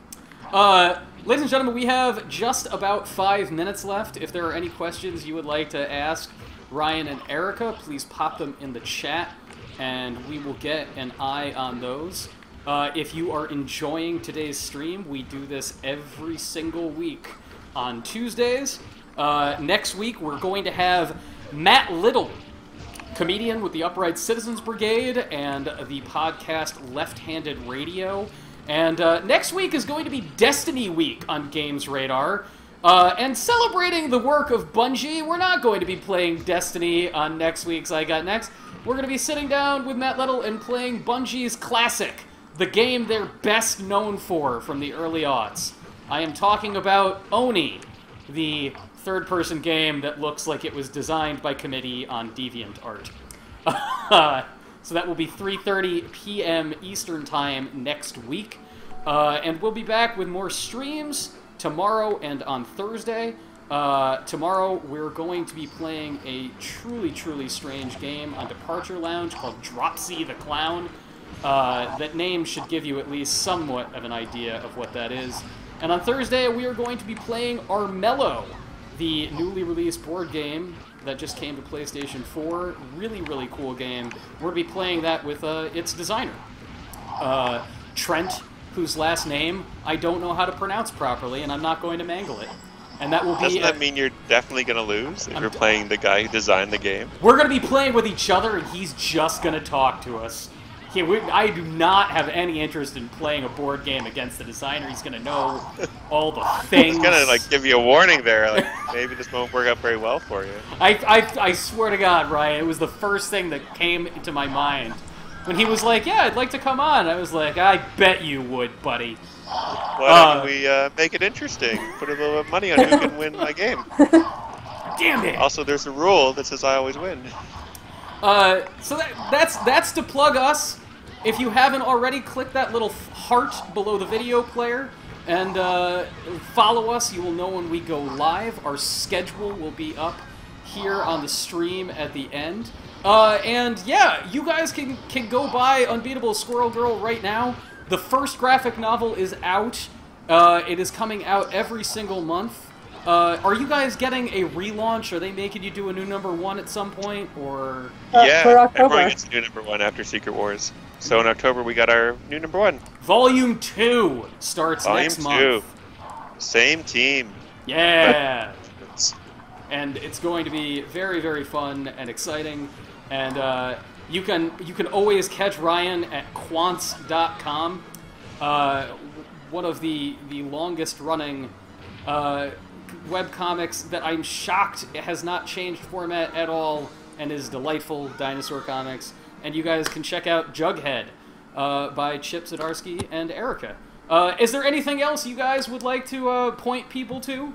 Ladies and gentlemen, we have just about 5 minutes left. If there are any questions you would like to ask Ryan and Erica, please pop them in the chat, and we will get an eye on those. If you are enjoying today's stream, we do this every single week on Tuesdays. Next week, we're going to have Matt Little, comedian with the Upright Citizens Brigade and the podcast Left-Handed Radio. And next week is going to be Destiny Week on Games Radar. And celebrating the work of Bungie, we're not going to be playing Destiny on next week's I Got Next. We're going to be sitting down with Matt Lettle and playing Bungie's classic, the game they're best known for from the early aughts. I am talking about Oni, the third-person game that looks like it was designed by committee on DeviantArt. So that will be 3:30 p.m. Eastern Time next week. And we'll be back with more streams tomorrow and on Thursday. Tomorrow we're going to be playing a truly, truly strange game on Departure Lounge called Dropsy the Clown. That name should give you at least somewhat of an idea of what that is. And on Thursday we are going to be playing Armello, the newly released board game that just came to PlayStation 4. Really, really cool game. We're going to be playing that with its designer, Trent, whose last name I don't know how to pronounce properly, and I'm not going to mangle it. And that will be... Doesn't that mean you're definitely going to lose if you're playing the guy who designed the game? We're going to be playing with each other, and he's just going to talk to us. I do not have any interest in playing a board game against the designer. He's going to know all the things. He's going to give you a warning there. Like, maybe this won't work out very well for you. I swear to God, Ryan, it was the first thing that came into my mind. When he was like, yeah, I'd like to come on. I was like, I bet you would, buddy. Why don't we make it interesting? Put a little bit of money on who can win my game. Damn it! Also, there's a rule that says I always win. So that's to plug us. If you haven't already, click that little heart below the video player and follow us. You will know when we go live. Our schedule will be up here on the stream at the end. And yeah, you guys can go buy Unbeatable Squirrel Girl right now. The first graphic novel is out. It is coming out every single month. Are you guys getting a relaunch? Are they making you do a new #1 at some point, or? Yeah, for October. everyone gets a new #1 after Secret Wars. So in October we got our new #1. Volume 2 starts next month. Volume 2. Same team. Yeah. And it's going to be very, very fun and exciting. And you can always catch Ryan at quants.com. One of the longest running webcomics that I'm shocked it has not changed format at all and is delightful dinosaur comics. And you guys can check out Jughead by Chip Zdarsky and Erica. Is there anything else you guys would like to point people to?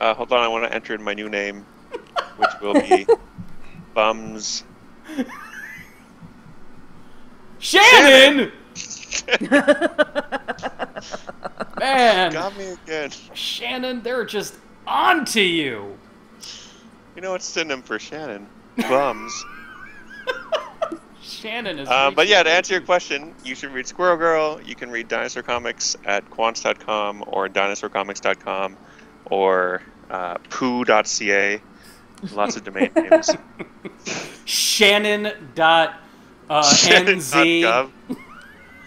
Hold on, I want to enter in my new name, which will be Bums. Shannon! Man! Got me again. Shannon, they're just on to you! You know what's synonym for Shannon? Bums. Shannon is... But yeah, to answer your question, you should read Squirrel Girl. You can read Dinosaur Comics at quants.com or dinosaurcomics.com or poo.ca. Lots of domain names. Shannon.nz. Shannon.gov.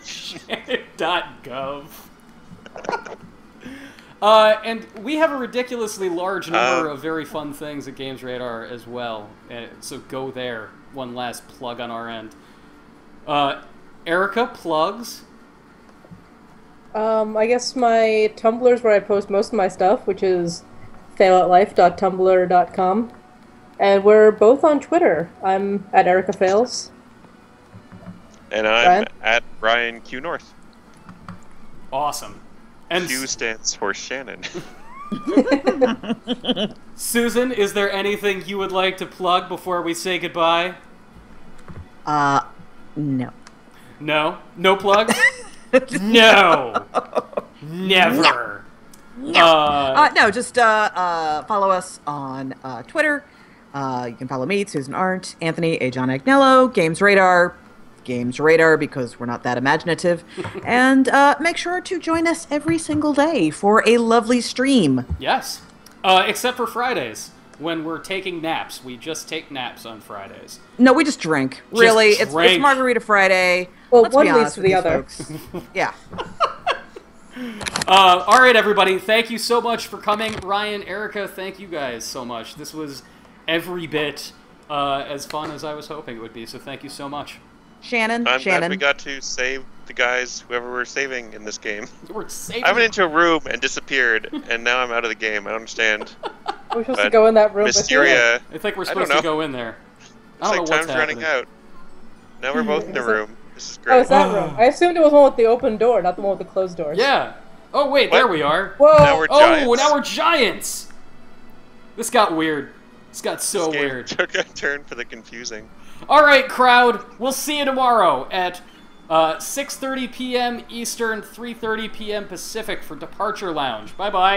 Shannon.gov. And we have a ridiculously large number of very fun things at Games Radar as well. So go there. One last plug on our end. Erica, plugs? I guess my Tumblr is where I post most of my stuff, which is failoutlife.tumblr.com. And we're both on Twitter. I'm at Erica Fails. And I'm at Brian Q North. Awesome. And Q stands for Shannon. Susan, is there anything you would like to plug before we say goodbye? No. No? No plugs? No! Never! No, just follow us on Twitter. You can follow me, Susan Arndt, Anthony, A. John Agnello, Games Radar because we're not that imaginative. And make sure to join us every single day for a lovely stream. Yes. Except for Fridays, when we're taking naps. We just take naps on Fridays. No, we just drink. Really, drink. It's Margarita Friday. Well, Let's one be leads honest to with the you other. folks. Yeah. All right, everybody. Thank you so much for coming. Ryan, Erica, thank you guys so much. This was every bit as fun as I was hoping it would be, so thank you so much. Shannon. I'm glad we got to save the guys, whoever we're saving in this game. We're saving. I went into a room and disappeared, and now I'm out of the game. I don't understand. We're supposed to go in that room Mysteria. I think we're I don't supposed to know. go in there. It's I don't like know what's time's running happening. out. Now we're both in the room. This is Oh, great. it's that room. I assumed it was the one with the open door, not the one with the closed doors. Yeah. Oh wait, What? there we are. Whoa! Now we're giants. Oh, now we're giants. This got weird. This got so This game weird. took a turn for the confusing. All right, crowd. We'll see you tomorrow at 6:30 p.m. Eastern, 3:30 p.m. Pacific for Departure Lounge. Bye bye.